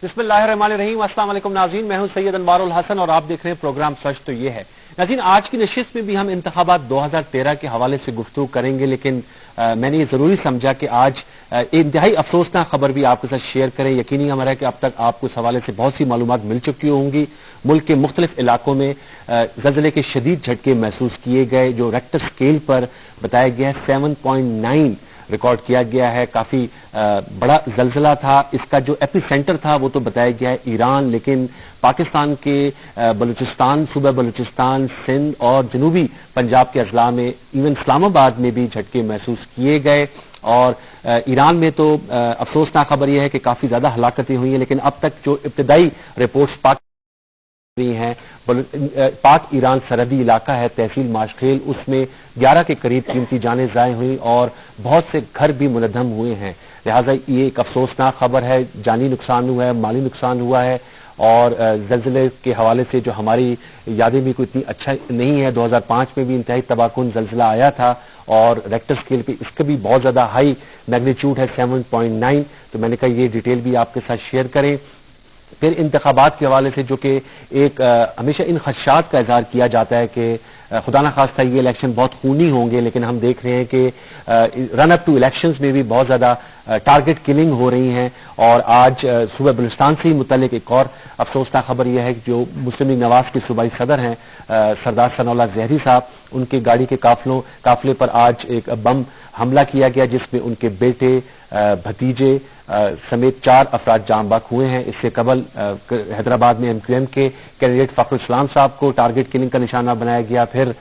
बिस्मिल्लाहिर्रहमानिर्रहीम। अस्सलाम वालेकुम नाज़रीन, मैं हूं सैयद अनवारुल हसन और आप देख रहे हैं प्रोग्राम सच तो ये है। नाज़रीन, आज की नशिस्त में भी हम इंतखाबात 2013 के हवाले से गुफ्तगू करेंगे, लेकिन मैंने ये जरूरी समझा कि आज इंतहाई अफसोसनाक खबर भी आपके साथ शेयर करें। यकीनी हमारा है कि अब तक आपको इस हवाले से बहुत सी मालूमात मिल चुकी होंगी। मुल्क के मुख्तलिफ इलाकों में ज़लज़ले के शदीद झटके महसूस किए गए, जो रेक्टर स्केल पर बताया गया है 7.9 रिकॉर्ड किया गया है। काफी बड़ा जलजला था। इसका जो एपी सेंटर था वो तो बताया गया है ईरान, लेकिन पाकिस्तान के बलूचिस्तान, सूबा बलूचिस्तान, सिंध और जनूबी पंजाब के अजला में, इवन इस्लामाबाद में भी झटके महसूस किए गए। और ईरान में तो अफसोसनाक खबर यह है कि काफी ज्यादा हलाकतें हुई हैं, लेकिन अब तक जो इब्तदाई रिपोर्ट्स हैं, पाक ईरान सरहदी इलाका है तहसील माशखेल, उसमें 11 के करीब कीमती जानें ज़ाय हुई और बहुत से घर भी मुनहदम हुए हैं। लिहाजा ये एक अफसोसनाक खबर है। जानी नुकसान हुआ है, माली नुकसान हुआ है और जलजले के हवाले से जो हमारी यादें भी कोई इतनी अच्छा नहीं है। 2005 में भी इंतहाई तबाहकुन जलजला आया था और रेक्टर स्केल पे इसका भी बहुत ज्यादा हाई मैग्नीट्यूड है 7.9। तो मैंने कहा ये डिटेल भी आपके साथ शेयर करें। फिर इंतखाबात के हवाले से जो कि एक हमेशा इन खदशात का इजहार किया जाता है कि खुदा न खास्ता ये इलेक्शन बहुत खूनी होंगे, लेकिन हम देख रहे हैं कि रन अप टू इलेक्शंस में भी बहुत ज्यादा टारगेट किलिंग हो रही हैं। और आज सूबा बलूचिस्तान से ही मुतल्लिक एक और अफसोसनाक खबर यह है कि जो मुस्लिम लीग नवाज के सूबाई सदर हैं सरदार सनाउल्लाह ज़हरी साहब, उनके गाड़ी के काफिले पर आज एक बम हमला किया गया, जिसमें उनके बेटे, भतीजे समेत 4 अफराद जाँ बाक हुए हैं। इससे कबल हैदराबाद में एमक्यूएम के कैंडिडेट फखरुल इस्लाम साहब को टारगेट किलिंग का निशाना बनाया गया। फिर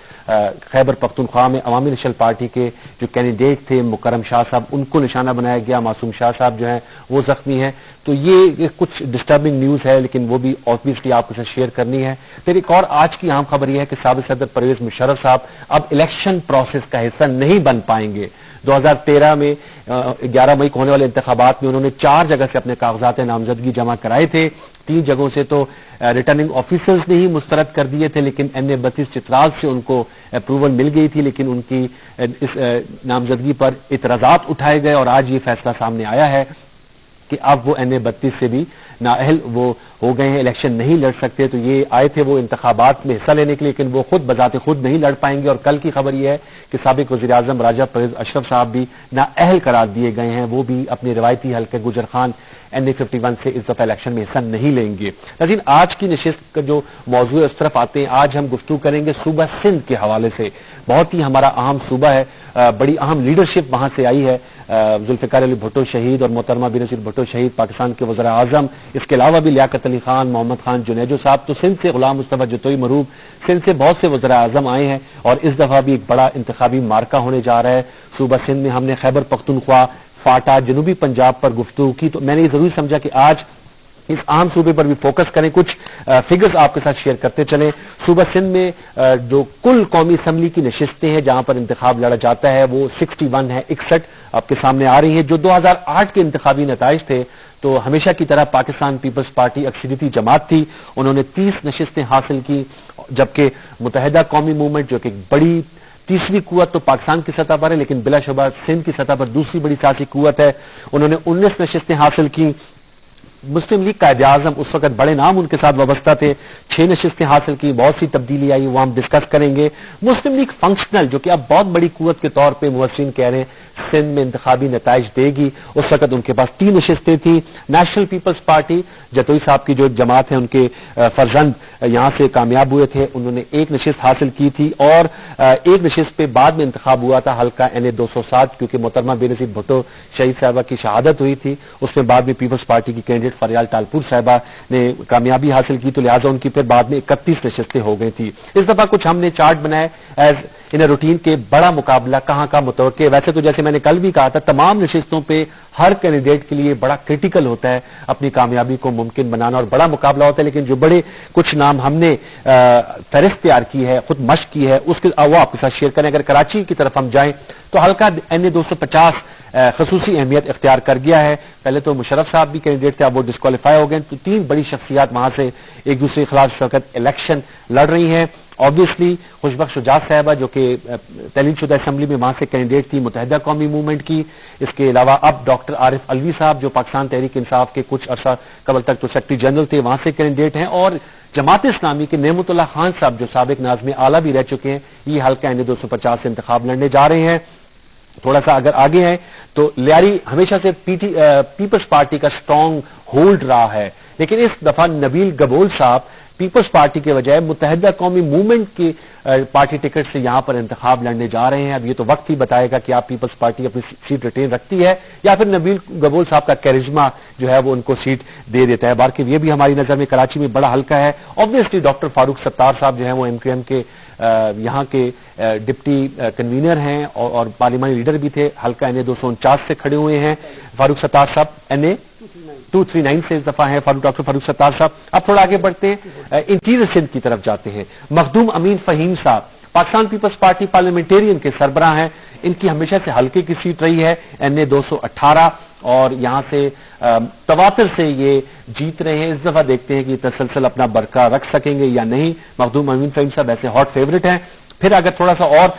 खैबर पख्तूनख्वा में अवामी नेशनल पार्टी के जो कैंडिडेट थे मुकरम शाह साहब, उनको निशाना बनाया गया। मासूम शाह साहब जो हैं वो जख्मी हैं। तो ये कुछ डिस्टर्बिंग न्यूज है, लेकिन वो भी ऑब्वियसली आपके साथ शेयर करनी है। फिर एक और आज की अहम खबर यह है कि साबिक सदर परवेज मुशर्रफ साहब अब इलेक्शन प्रोसेस का हिस्सा नहीं बन पाएंगे। 2013 में 11 मई को होने वाले इंतखाबात में उन्होंने 4 जगह से अपने कागजात नामजदगी जमा कराए थे। 3 जगहों से तो रिटर्निंग ऑफिसर्स ने ही मुस्तरद कर दिए थे, लेकिन NA 32 चित्राल से उनको अप्रूवल मिल गई थी, लेकिन उनकी इस नामजदगी पर इतराजात उठाए गए और आज ये फैसला सामने आया है कि अब वो NA 32 से भी नाअहल वो हो गए हैं, इलेक्शन नहीं लड़ सकते। तो ये आए थे वो इंतखाबात में हिस्सा लेने के लिए, लेकिन वो खुद बजाते खुद नहीं लड़ पाएंगे। और कल की खबर यह है कि साबिक वज़ीर आज़म राजा परवेज अशरफ साहब भी नाअहल करार दिए गए हैं। वो भी अपने रिवायती हल्के गुजर खान NA 51 से इस दफा इलेक्शन में हिस्सा नहीं लेंगे। लेकिन आज की नशिस्त का जो मौजूद है उस तरफ आते हैं। आज हम गुफ्तगू करेंगे सूबा सिंध के हवाले से। बहुत ही हमारा अहम सूबा है, बड़ी अहम लीडरशिप वहां से आई है। जुल्फिकार अली भुट्टो शहीद और मोहतरमा बेनजीर भुट्टो शहीद पाकिस्तान के वज़ीर आज़म, इसके अलावा भी लियाकत अली खान, मोहम्मद खान जुनेजो साहब। तो सिंध से गुलाम मुस्तफा जतोई मरूब, सिंध से बहुत से वज़ीर आज़म आए हैं और इस दफा भी एक बड़ा इंतखाबी मार्का होने जा रहा है। सूबा सिंध में हमने खैबर पख्तूनख्वा, फाटा, जनूबी पंजाब पर गुफ्तगू की। तो मैंने ये जरूरी समझा कि आज इस आम सूबे पर भी फोकस करें, कुछ फिगर्स आपके साथ शेयर करते चलें। सूबा सिंध में जो कुल कौमी असम्बली की नशिस्तें हैं जहां पर इंतखाब लड़ा जाता है वो 61 है, 61 आपके सामने आ रही है। जो 2008 के इंतखाबी नताइज थे तो हमेशा की तरह पाकिस्तान पीपल्स पार्टी अक्सरियती जमात थी, उन्होंने 30 नशिस्तें हासिल की, जबकि मुत्तहिदा कौमी मूवमेंट जो कि बड़ी तीसरी कुव्वत तो पाकिस्तान की सतह पर है, लेकिन बिलाशुबा सिंध की सतह पर दूसरी बड़ी सियासी कुव्वत है, उन्होंने 19 नशिस्तें हासिल की। मुस्लिम लीग कायदे आजम, उस वक्त बड़े नाम उनके साथ वाबस्ता थे, 6 नशिस्तें हासिल की, बहुत सी तब्दीली आई, वो हम डिस्कस करेंगे। मुस्लिम लीग फंक्शनल जो कि अब बहुत बड़ी कुव्वत के तौर पर मुहस्सिन कह रहे हैं सिंध में इंतखाबी नताइज देगी, उस वक्त उनके पास 3 नशिस्तें थी। नेशनल पीपल्स पार्टी, जतोई साहब की जो जमात है उनके फर्जंद यहां से कामयाब हुए थे, उन्होंने 1 नशिस्त हासिल की थी और 1 नशिस्त पे बाद में इंतखाब हुआ था हल्का NA 207, क्योंकि मोहतरमा बेनजीर भुट्टो शहीद साहबा की शहादत हुई थी। उसमें बाद में पीपल्स पार्टी की कैंडिडेट फरियाल टालपुर साहबा ने कामयाबी हासिल की, तो लिहाजा उनकी फिर बाद में 31 नशिस्तें हो गई थी। इस दफा कुछ हमने चार्ट बनाए एज इन रूटीन के बड़ा मुकाबला कहां का मुतवक्के। वैसे तो जैसे मैंने कल भी कहा था, तमाम नशिस्तों पे हर कैंडिडेट के लिए बड़ा क्रिटिकल होता है अपनी कामयाबी को मुमकिन बनाना और बड़ा मुकाबला होता है, लेकिन जो बड़े कुछ नाम हमने फहरिस्त तैयार की है, खुद मश्क की है, उसके वो आपके साथ शेयर करें। अगर कराची की तरफ हम जाएं तो हल्का NA 250 खसूसी अहमियत इख्तियार कर गया है। पहले तो मुशर्रफ साहब भी कैंडिडेट थे, अब वो डिस्क्वालीफाई हो गए। तो 3 बड़ी शख्सियात वहां से एक दूसरे के खिलाफ इस वक्त इलेक्शन लड़ रही हैं ऑब्वियसली खुशबख्श शुजात साहबा जो कि तैलीम शुदा असम्बली में वहां से कैंडिडेट थी मुतहदा कौमी मूवमेंट की, इसके अलावा अब डॉक्टर आरिफ अलवी साहब जो पाकिस्तान तहरीक इंसाफ के कुछ अरसा कबल तक तो सेक्रेटरी जनरल थे, वहां से कैंडिडेट हैं, और जमात इस्लामी के नेमतुल्लाह खान साहब जो साबिक नाज़िम आला भी रह चुके हैं, ये हल्का NA 250 से इंतखाब लड़ने जा रहे हैं। थोड़ा सा अगर आगे है तो लियारी हमेशा से पीपल्स पार्टी का स्ट्रांग होल्ड रहा है, लेकिन इस दफा नबील गबोल साहब पीपल्स पार्टी के बजाय मुत्तहिदा कौमी मूवमेंट की पार्टी टिकट से यहां पर इंतखाब लड़ने जा रहे हैं। अब ये तो वक्त ही बताएगा कि आप पीपल्स पार्टी अपनी सीट रिटेन रखती है या फिर नबील गबोल साहब का कैरिज्मा जो है वो उनको सीट दे देता है। बाकी ये भी हमारी नजर में कराची में बड़ा हल्का है। ऑब्वियसली डॉक्टर फारूक सत्तार साहब जो है वो MQM के यहाँ के डिप्टी कन्वीनर हैं और पार्लिमानी लीडर भी थे, हल्का NA 249 से खड़े हुए हैं। फारूक सत्तार साहब NA 239 से इस दफा है डॉक्टर फारूक सत्तार साहब। अब थोड़ा आगे बढ़ते हैं, इंटीरियर सिंध की तरफ जाते हैं। मखदूम अमीन फहीम साहब पाकिस्तान पीपल्स पार्टी पार्लियामेंटेरियन के सरबराह हैं, इनकी हमेशा से हल्के की सीट रही है NA 218 और यहां से तवातर से ये जीत रहे हैं। इस दफा देखते हैं कि तसलसल अपना बरकरार रख सकेंगे या नहीं। मखदूम अमीन फहीम साहब ऐसे हॉट फेवरेट हैं। फिर अगर थोड़ा सा और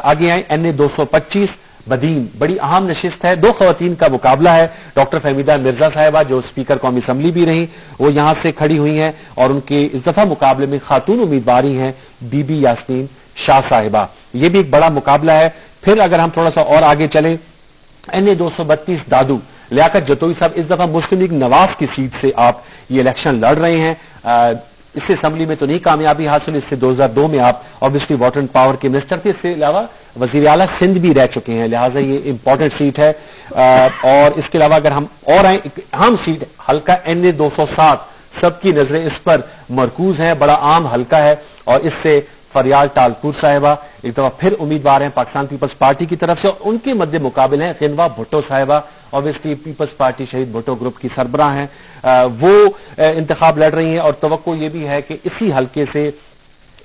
आगे आए, NA 225 बदीन बड़ी अहम नशिस्त है, दो खवातीन का मुकाबला है। डॉक्टर फहमीदा मिर्जा साहिबा जो स्पीकर कौमी असम्बली भी रही, वो यहां से खड़ी हुई हैं और उनके इस दफा मुकाबले में खातून उम्मीदवारी हैं बीबी यास्मीन शाह साहिबा। ये भी एक बड़ा मुकाबला है। फिर अगर हम थोड़ा सा और आगे चले, NA 232 दादू लियाकत जतोई साहब इस दफा मुस्लिम लीग नवाज की सीट से आप ये इलेक्शन लड़ रहे हैं। इससे असम्बली में तो नहीं कामयाबी हासिल, इससे 2002 में आप ऑब्वियसली वाटर एंड पावर के मिनिस्टर थे, इसके अलावा वजीर आला सिंध भी रह चुके हैं, लिहाजा ये इंपॉर्टेंट सीट है। और इसके अलावा अगर हम और आए, अहम सीट हल्का NA 207, सबकी नजरें इस पर मरकूज हैं, बड़ा आम हल्का है और इससे फरियाल टालपुर साहिबा एक दफा फिर उम्मीदवार हैं पाकिस्तान पीपल्स पार्टी की तरफ से, और उनके मध्य मुकाबले हैं खिनवा भुट्टो साहिबा, ऑब्वियसली पीपल्स पार्टी शहीद भुट्टो ग्रुप की सरबराह हैं, वो इंतखाब लड़ रही हैं। और तवक्को ये भी है कि इसी हल्के से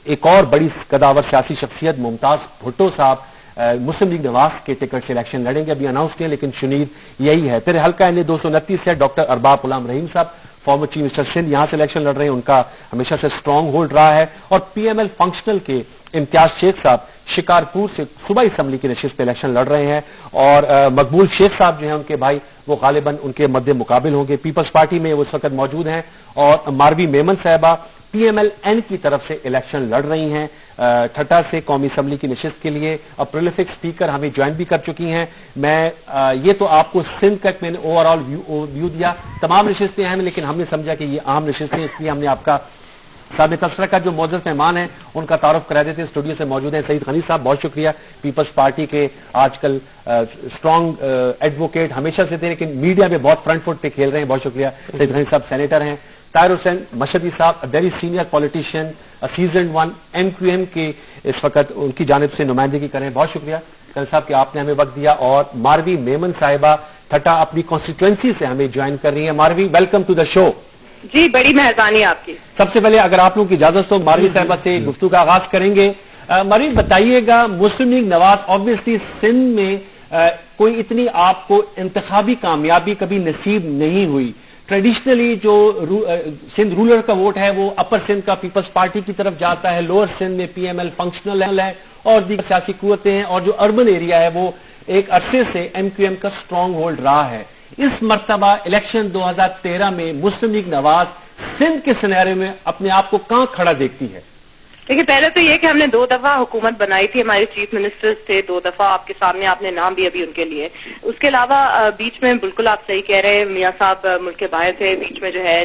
एक और बड़ी कदावर सियासी शख्सियत मुमताज भुट्टो साहब मुस्लिम लीग नवाज के टिकट से इलेक्शन लड़ेंगे, अभी अनाउंस किया लेकिन शुनीर यही है। फिर हल्का NA 229 से डॉक्टर अरबाब गुलाम रहीम साहब फॉर्मर चीफ मिनिस्टर सिंध यहां से इलेक्शन लड़ रहे हैं, उनका हमेशा से स्ट्रांग होल्ड रहा है। और PML फंक्शनल के इम्तियाज शेख साहब शिकारपुर से सूबाई असम्बली की नशिस्त पे इलेक्शन लड़ रहे हैं और मकबूल शेख साहब जो हैं उनके भाई, वो गालिबन उनके मध्य मुकाबिल होंगे। पीपल्स पार्टी में वो इस वक्त मौजूद हैं। और मारवी मेमन साहबा PMLN की तरफ से इलेक्शन लड़ रही हैं ठट्टा से कौमी असम्बली की नशिस्त के लिए। अब प्रोलिफिक स्पीकर हमें ज्वाइन भी कर चुकी हैं। मैं ये तो आपको सिंध तक मैंने ओवरऑल व्यू दिया, तमाम नशिस्तें हैं, लेकिन हमने समझा कि ये अहम नशिस्तें, इसलिए हमने आपका साबिक़ तबसरा का जो मौजूद मेहमान है उनका तारुफ करा देते। स्टूडियो से मौजूद हैं सईद गनी साहब, बहुत शुक्रिया। पीपल्स पार्टी के आजकल स्ट्रांग एडवोकेट हमेशा से थे, लेकिन मीडिया में बहुत फ्रंट फुट पे खेल रहे हैं, बहुत शुक्रिया। सईद गनी साहब सेनेटर हैं। ताहिर हुसैन मशहदी साहब very senior politician, season 1 MQM के इस वक्त उनकी जानिब से नुमाइंदगी करें, बहुत शुक्रिया कल साहब कि आपने हमें वक्त दिया। और मारवी मेमन साहिबा ठट्टा अपनी कॉन्स्टिट्यूएंसी से हमें ज्वाइन कर रही है। मारवी, वेलकम टू द शो। जी, बड़ी मेहरबानी आपकी। सबसे पहले अगर आप लोगों की इजाजत हो मारवी साहिबा से गुफ्तगू का आगाज करेंगे। मारवी बताइएगा, मुस्लिम लीग नवाज ऑब्वियसली सिंध में कोई इतनी आपको इंतखाबी कामयाबी कभी नसीब नहीं हुई। ट्रेडिशनली जो सिंध रूलर का वोट है वो अपर सिंध का पीपल्स पार्टी की तरफ जाता है, लोअर सिंध में PML फंक्शनल है और दीगर सियासी कुव्वतें हैं, और जो अर्बन एरिया है वो एक अरसे से MQM का स्ट्रांग होल्ड रहा है। इस मर्तबा इलेक्शन 2013 में मुस्लिम लीग नवाज सिंध के सिनेरियो में अपने आप को कहां खड़ा देखती है? देखिए, पहले तो ये कि हमने 2 दफा हुकूमत बनाई थी, हमारे चीफ मिनिस्टर्स थे 2 दफा, आपके सामने आपने नाम भी अभी उनके लिए। उसके अलावा बीच में बिल्कुल आप सही कह रहे हैं, मियां साहब मुल्क के बाहर थे, बीच में जो है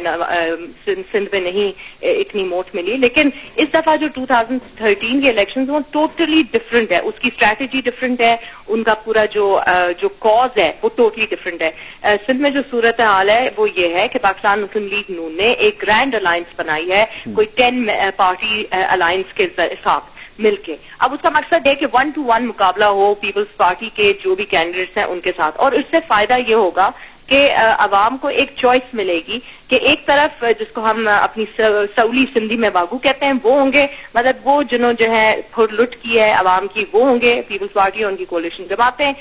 सिंध में नहीं इतनी वोट मिली। लेकिन इस दफा जो 2013 के इलेक्शन वो टोटली डिफरेंट है, उसकी स्ट्रैटेजी डिफरेंट है, उनका पूरा जो कॉज है वो टोटली डिफरेंट है। सिंध में जो सूरत हाल है वो ये है कि पाकिस्तान मुस्लिम लीग नून ने एक ग्रैंड अलायंस बनाई है, कोई 10 पार्टी अलायंस के साथ मिलके। अब उसका मकसद है कि 1 to 1 मुकाबला हो पीपल्स पार्टी के जो भी कैंडिडेट्स हैं उनके साथ, और इससे फायदा ये होगा कि अवाम को एक चॉइस मिलेगी कि एक तरफ जिसको हम अपनी सऊली सिंधी में बागू कहते हैं वो होंगे, मतलब वो जिन्होंने जो है फुर लुट की है अवाम की, वो होंगे पीपल्स पार्टी और उनकी कोalition जमातें,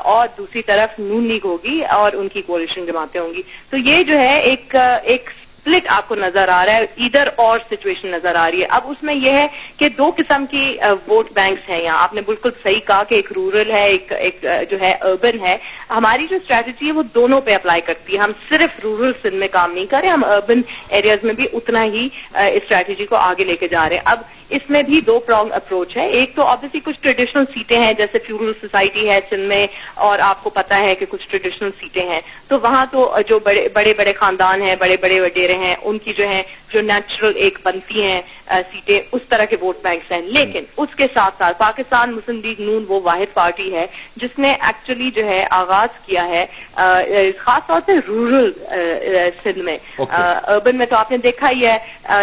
और दूसरी तरफ नून लीग होगी और उनकी कोalition जमातें होंगी। तो ये जो है एक स्प्लिट आपको नजर आ रहा है, इधर और सिचुएशन नजर आ रही है। अब उसमें यह है कि दो किस्म की वोट बैंक्स हैं यहाँ। आपने बिल्कुल सही कहा कि एक रूरल है, एक जो है अर्बन है। हमारी जो स्ट्रैटेजी है वो दोनों पे अप्लाई करती है। हम सिर्फ रूरल सिंध में काम नहीं कर रहे, हम अर्बन एरियाज में भी उतना ही इस स्ट्रैटेजी को आगे लेके जा रहे हैं। अब इसमें भी दो प्रॉन्ग अप्रोच है। एक तो ऑब्वियसली कुछ ट्रेडिशनल सीटें हैं, जैसे फ्यूडल सोसाइटी है सिंध में, और आपको पता है कि कुछ ट्रेडिशनल सीटें हैं, तो वहां तो जो बड़े बड़े खानदान हैं, बड़े बड़े वडेरे हैं, उनकी जो है जो नेचुरल एक बनती हैं सीटें, उस तरह के वोट बैंक्स हैं। लेकिन उसके साथ साथ पाकिस्तान मुस्लिम लीग नून वो वाहिद पार्टी है जिसने एक्चुअली जो है आगाज किया है खास तौर से रूरल सिंध में। अर्बन में तो आपने देखा ही है,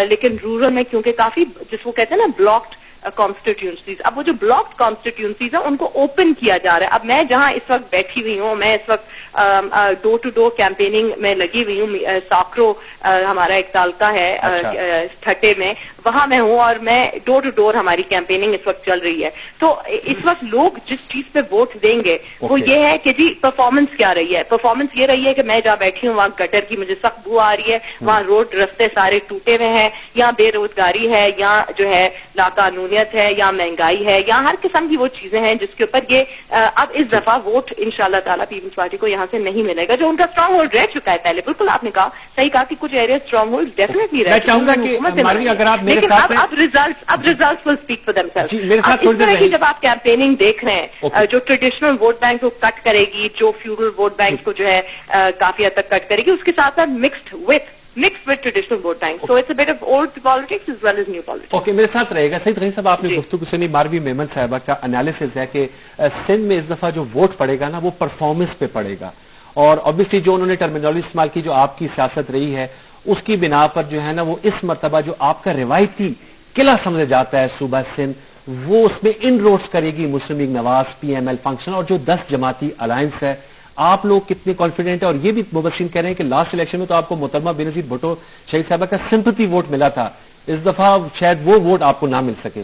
लेकिन रूरल में क्योंकि काफी जिसको कहते हैं ना ब्लॉक्ड कॉन्स्टिट्यूंसीज, अब वो जो ब्लॉक्ड कॉन्स्टिट्यूंसीज है उनको ओपन किया जा रहा है। अब मैं जहां इस वक्त बैठी हुई हूँ, मैं इस वक्त डोर टू डोर कैंपेनिंग में लगी हुई हूँ। साकरो हमारा एक तालका है ठट्टे में, वहां मैं हूँ और मैं डोर टू डोर हमारी कैंपेनिंग इस वक्त चल रही है। तो इस वक्त लोग जिस चीज पे वोट देंगे वो ये है कि जी परफॉर्मेंस क्या रही है। परफॉर्मेंस ये रही है कि मैं जहाँ बैठी हूँ वहाँ गटर की मुझे सख्त बू आ रही है, वहाँ रोड रास्ते सारे टूटे हुए हैं, यहाँ बेरोजगारी है, यहाँ जो है लाकानूनियत है, यहाँ महंगाई है, यहाँ हर किस्म की वो चीजें हैं जिसके ऊपर ये अब इस दफा वोट इंशाल्लाह ताला पीपल्स पार्टी को यहाँ से नहीं मिलेगा, जो उनका स्ट्रांग होल्ड रह चुका है पहले। बिल्कुल आपने कहा, सही कहा कि कुछ एरिया स्ट्रांग होल्ड डेफिनेटली रह चुका है, लेकिन अब result will speak for themselves. इस तरह की जब आप कैंपेनिंग देख रहे हैं, जो ट्रेडिशनल वोट बैंक को कट करेगी, जो फ्यूडल वोट बैंक को जो है काफी हद तक कट करेगी, उसके साथ साथ mixed with traditional vote bank. So it's a bit of old politics as well as new politics. Okay, मेरे साथ रहेगा सईद गनी साहब। आपने गुफ्तगू सुनी, मारवी मेमन साहबा का एनालिसिस है कि सिंध में इस दफा जो वोट पड़ेगा ना वो परफॉर्मेंस पे पड़ेगा, और ऑब्वियसली जो उन्होंने टर्मिनोलॉजी इस्तेमाल की, जो आपकी सियासत रही है उसकी बिना पर जो है ना वो इस मरतबा जो आपका रिवायती किला समझा जाता है सूबा सिंध, वो उसमें इन रोड्स करेगी मुस्लिम लीग नवाज, PML फंक्शन और जो 10 जमाती अलायंस है। आप लोग कितने कॉन्फिडेंट है? और ये भी मुबस्सिरीन कह रहे हैं कि लास्ट इलेक्शन में तो आपको मोहतरमा बेनजीर भुट्टो शहीद साहबा का सिंपैथी वोट मिला था, इस दफा शायद वो वोट आपको ना मिल सके,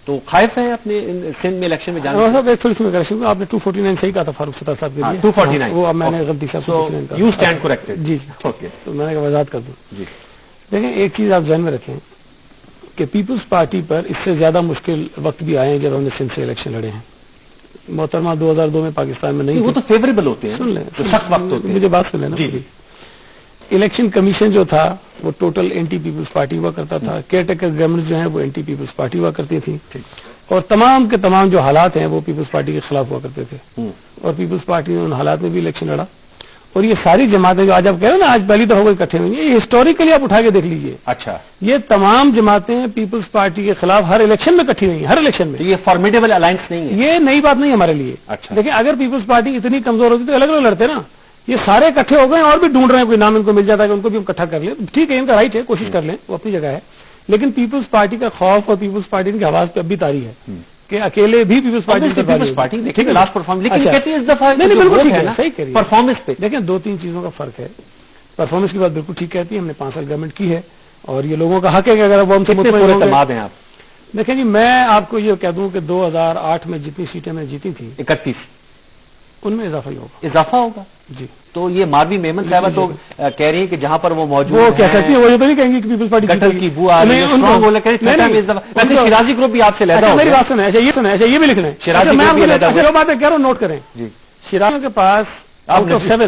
तो खाइफ है अपने सिंध में इलेक्शन में जाने? आपने 249 सही कहा था फारूक सत्तार साहब के लिए। 249 वो अब मैंने गलती से यू स्टैंड करेक्टेड। जी ओके, तो मैंने कहा वजाहत कर दूं। जी देखें, एक चीज आप ध्यान में रखें कि पीपल्स पार्टी पर इससे ज्यादा मुश्किल वक्त भी आए हैं जब हमने सिंध से इलेक्शन लड़े हैं। मोहतरमा 2002 में पाकिस्तान में नहीं, वो तो फेवरेबल होते हैं, सुन लें, सख्त वक्त होते हैं। मुझे बात सुन लेना। इलेक्शन कमीशन जो था वो टोटल एंटी पीपल्स पार्टी हुआ करता था, केयर टेकर गवर्नमेंट जो है वो एंटी पीपल्स पार्टी हुआ करती थी, और तमाम के तमाम जो हालात हैं वो पीपल्स पार्टी के खिलाफ हुआ करते थे, और पीपल्स पार्टी ने उन हालात में भी इलेक्शन लड़ा। और ये सारी जमातें जो आज आप कह रहे हो ना, आज पहली दफा कोई इकट्ठे हुई, ये हिस्टोरिकली आप उठा के देख लीजिए। अच्छा, ये तमाम जमातें पीपल्स पार्टी के खिलाफ हर इलेक्शन में इकट्ठी हुई हैं, हर इलेक्शन में। तो ये फॉर्मिडेबल अलायंस नहीं है, ये नई बात नहीं है हमारे लिए। अच्छा, देखिए, अगर पीपल्स पार्टी इतनी कमजोर होती तो अलग अलग लड़ते ना। ये सारे इकट्ठे हो गए और भी ढूंढ रहे हैं, कोई नाम इनको मिल जाता है कि उनको भी हम इकट्ठा कर लें, ठीक है, इनका राइट है, कोशिश कर लें, वो अपनी जगह है। लेकिन पीपल्स पार्टी का खौफ और पीपल्स पार्टी की आवाज पे अब भी तारी है कि अकेले भी पीपल्स पार्टी देखिए लास्ट परफॉर्म, लेकिन कहती है इस दफा नहीं, बिल्कुल ठीक है, सही कह रही है परफॉर्मेंस पे। देखिए, 2-3 चीजों का फर्क है। परफॉर्मेंस की बात बिल्कुल ठीक कहती है, हमने 5 साल गवर्नमेंट की है और ये लोगों का हक है कि अगर वो हमसे मुतमईन हैं आप। देखें जी, मैं आपको ये कह दूं कि 2008 में जितनी सीटें मैंने जीती थी 31, उनमें इजाफा ही होगा। इजाफा होगा जी। तो ये मारवी मेमन साहबा तो कह रही है कि जहां पर वो मौजूद, वो क्या कहती है, वो ये तो नहीं कहेंगे कि पीपल्स पार्टी गटर की बू आ रही है, स्ट्रांग बोले करें शिराजी ग्रुप भी आपसे लेता है। मेरी बात सुना है, ये सुना है, ये भी लिखना है, शिराजी ग्रुप भी लेता है। बात कह रहा हूं, नोट करें जी। शिराजियों के पास आउट ऑफ 7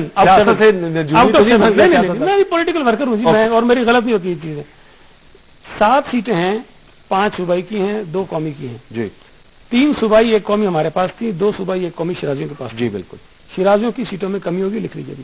मैं भी पॉलिटिकल वर्कर हूं जी, मैं, और मेरी गलत नहीं होती ये चीजें। 7 सीटें हैं, 5 सूबाई की हैं, 2 कौमी की हैं जी। 3 सूबाई 1 कौमी हमारे पास थी, 2 सूबाई 1 कौमी शिराजियों के पास जी। बिल्कुल, शिराजियों की सीटों में कमी होगी, लिख लीजिए।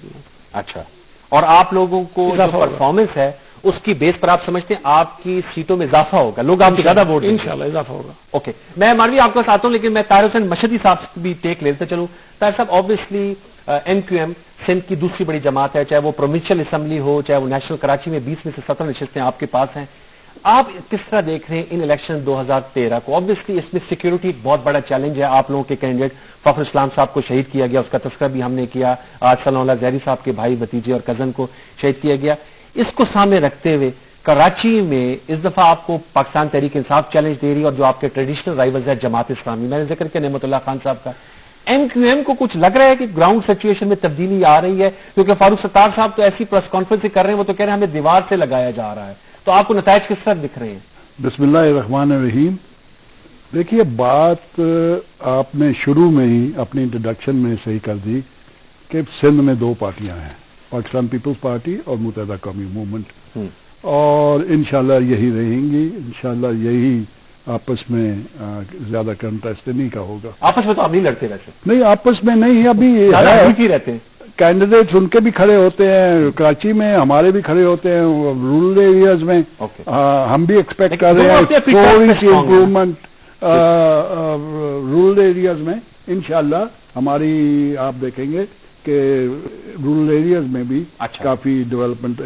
अच्छा, और आप लोगों को जो परफॉर्मेंस है उसकी बेस पर आप समझते हैं आपकी सीटों में इजाफा होगा, लोग आपको ज्यादा वोट देंगे? इंशाल्लाह इजाफा होगा। ओके, मैं मानवी आपके पास आता हूं, लेकिन मैं ताहिर हुसैन मशहदी साहब भी टेक लेते चलूं। ताहिर साहब, ऑब्वियसली NQM सिंध की दूसरी बड़ी जमात है, चाहे वो प्रोविंशियल असेंबली हो, चाहे वो नेशनल कराची में 20 में से 17 नशिस्तें आपके पास हैं। आप किस तरह देख रहे हैं इन इलेक्शन 2013 को? ऑब्वियसली इसमें सिक्योरिटी एक बहुत बड़ा चैलेंज है। आप लोगों के कैंडिडेट फखर इस्लाम साहब को शहीद किया गया, उसका तस्करा भी हमने किया। आज सलाउल्लाह जहरी साहब के भाई भतीजे और कजन को शहीद किया गया। इसको सामने रखते हुए कराची में इस दफा आपको पाकिस्तान तहरीक इंसाफ चैलेंज दे रही है, और जो आपके ट्रेडिशनल राइवल्स है जमात इस्लामी, मैंने जिक्र किया नेमतुल्लाह खान साहब का, ایم کیو ایم کو کچھ لگ رہا ہے کہ گراؤنڈ سچویشن میں تبدیلی آ رہی ہے؟ کیونکہ فاروق ستار صاحب تو ایسی پریس کانفرنس کر رہے ہیں، وہ تو کہہ رہے ہیں ہمیں دیوار سے لگایا جا رہا ہے، تو آپ کو نتائج کس طرح دکھ رہے ہیں؟ بسم اللہ الرحمن الرحیم. دیکھیے، بات آپ نے شروع میں ہی اپنی انٹروڈکشن میں صحیح کر دی کہ سندھ میں دو پارٹیاں ہیں، پاکستان پیپلز پارٹی اور متحدہ قومی موومنٹ، اور انشاءاللہ یہی رہیں گی. انشاءاللہ یہی آپس میں زیادہ کنٹیسٹ نہیں کا ہوگا. آپس میں تو آپ نہیں لڑتے ویسے؟ نہیں، آپس میں نہیں، ابھی ہی رہتے ہیں. کینڈیڈیٹس ان کے بھی کھڑے ہوتے ہیں کراچی میں، ہمارے بھی کھڑے ہوتے ہیں رورل ایریاز میں. ہم بھی ایکسپیکٹ کر رہے ہیں تھوڑی سی امپروومنٹ رورل ایریاز میں. انشاءاللہ ہماری آپ دیکھیں گے کہ رورل ایریاز میں بھی کافی ڈیولپمنٹ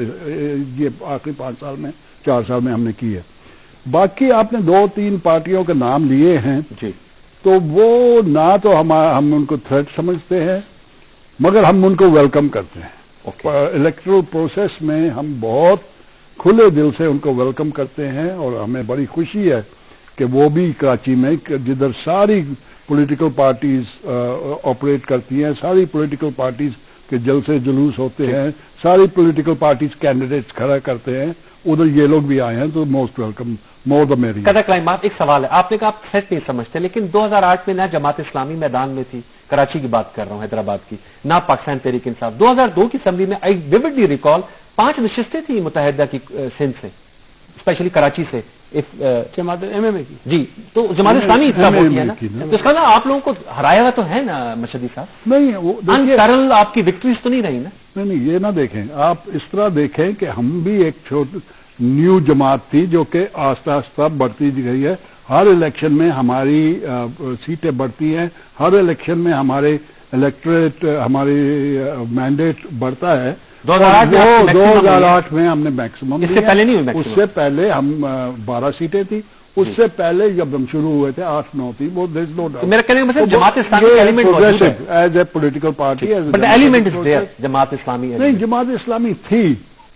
یہ آخری 5 سال میں 4 سال میں ہم نے کی ہے. باقی آپ نے 2-3 پارٹیوں کے نام لیے ہیں جی، تو وہ نہ تو ہم ان کو تھریٹ سمجھتے ہیں، مگر ہم ان کو ویلکم کرتے ہیں. الیکٹرل پروسیس میں ہم بہت کھلے دل سے ان کو ویلکم کرتے ہیں، اور ہمیں بڑی خوشی ہے کہ وہ بھی کراچی میں جدھر ساری پولیٹیکل پارٹیز آپریٹ کرتی ہیں، ساری پولیٹیکل پارٹیز کے جلسے جلوس ہوتے ہیں، ساری پولیٹیکل پارٹیز کینڈیڈیٹس کھڑا کرتے ہیں، ادھر یہ لوگ بھی آئے ہیں تو موسٹ ویلکم، مور دا میری. قدر کلائم آپ، ایک سوال ہے، آپ نے کہا آپ تھریٹ نہیں سمجھتے، لیکن 2008 میں نہ جماعت اسلامی میدان میں تھی، کراچی کی بات کر رہا ہوں، حیدرآباد کی، نہ پاکستان تحریک انصاف. 2002 کی اسمبلی میں آئی ویوڈلی ریکال 5 نشستیں تھیں متحدہ کی سندھ سے، اسپیشلی کراچی سے، جماعت ایم ایم اے کی. جی، تو جماعت اسلامی اس کا ووٹ کیا نا، تو اس کا نا آپ لوگوں کو ہرایا ہوا تو ہے نا مشہدی صاحب؟ نہیں، انپیرل آپ کی وکٹریز تو نہیں رہی نا؟ نہیں، یہ نہ دیکھیں آپ، اس طرح دیکھیں کہ ہم بھی ایک نیو جماعت تھی جو کہ آہستہ آہستہ بڑھتی گئی ہے. ہر الیکشن میں ہماری سیٹیں بڑھتی ہیں، ہر الیکشن میں ہمارے الیکٹریٹ، ہماری مینڈیٹ بڑھتا ہے. 2008 میں ہم نے میکسیمم، اس سے پہلے نہیں ہوئی، اس سے پہلے ہم 12 سیٹیں تھیں. اس سے پہلے جب ہم شروع ہوئے تھے 8-9 تھی. وہ میرا کہنے کا مطلب جماعت اسلامی ایلیمنٹ موجود ہے as a political party, element is there. Jamaat Islami نہیں، جماعت اسلامی تھی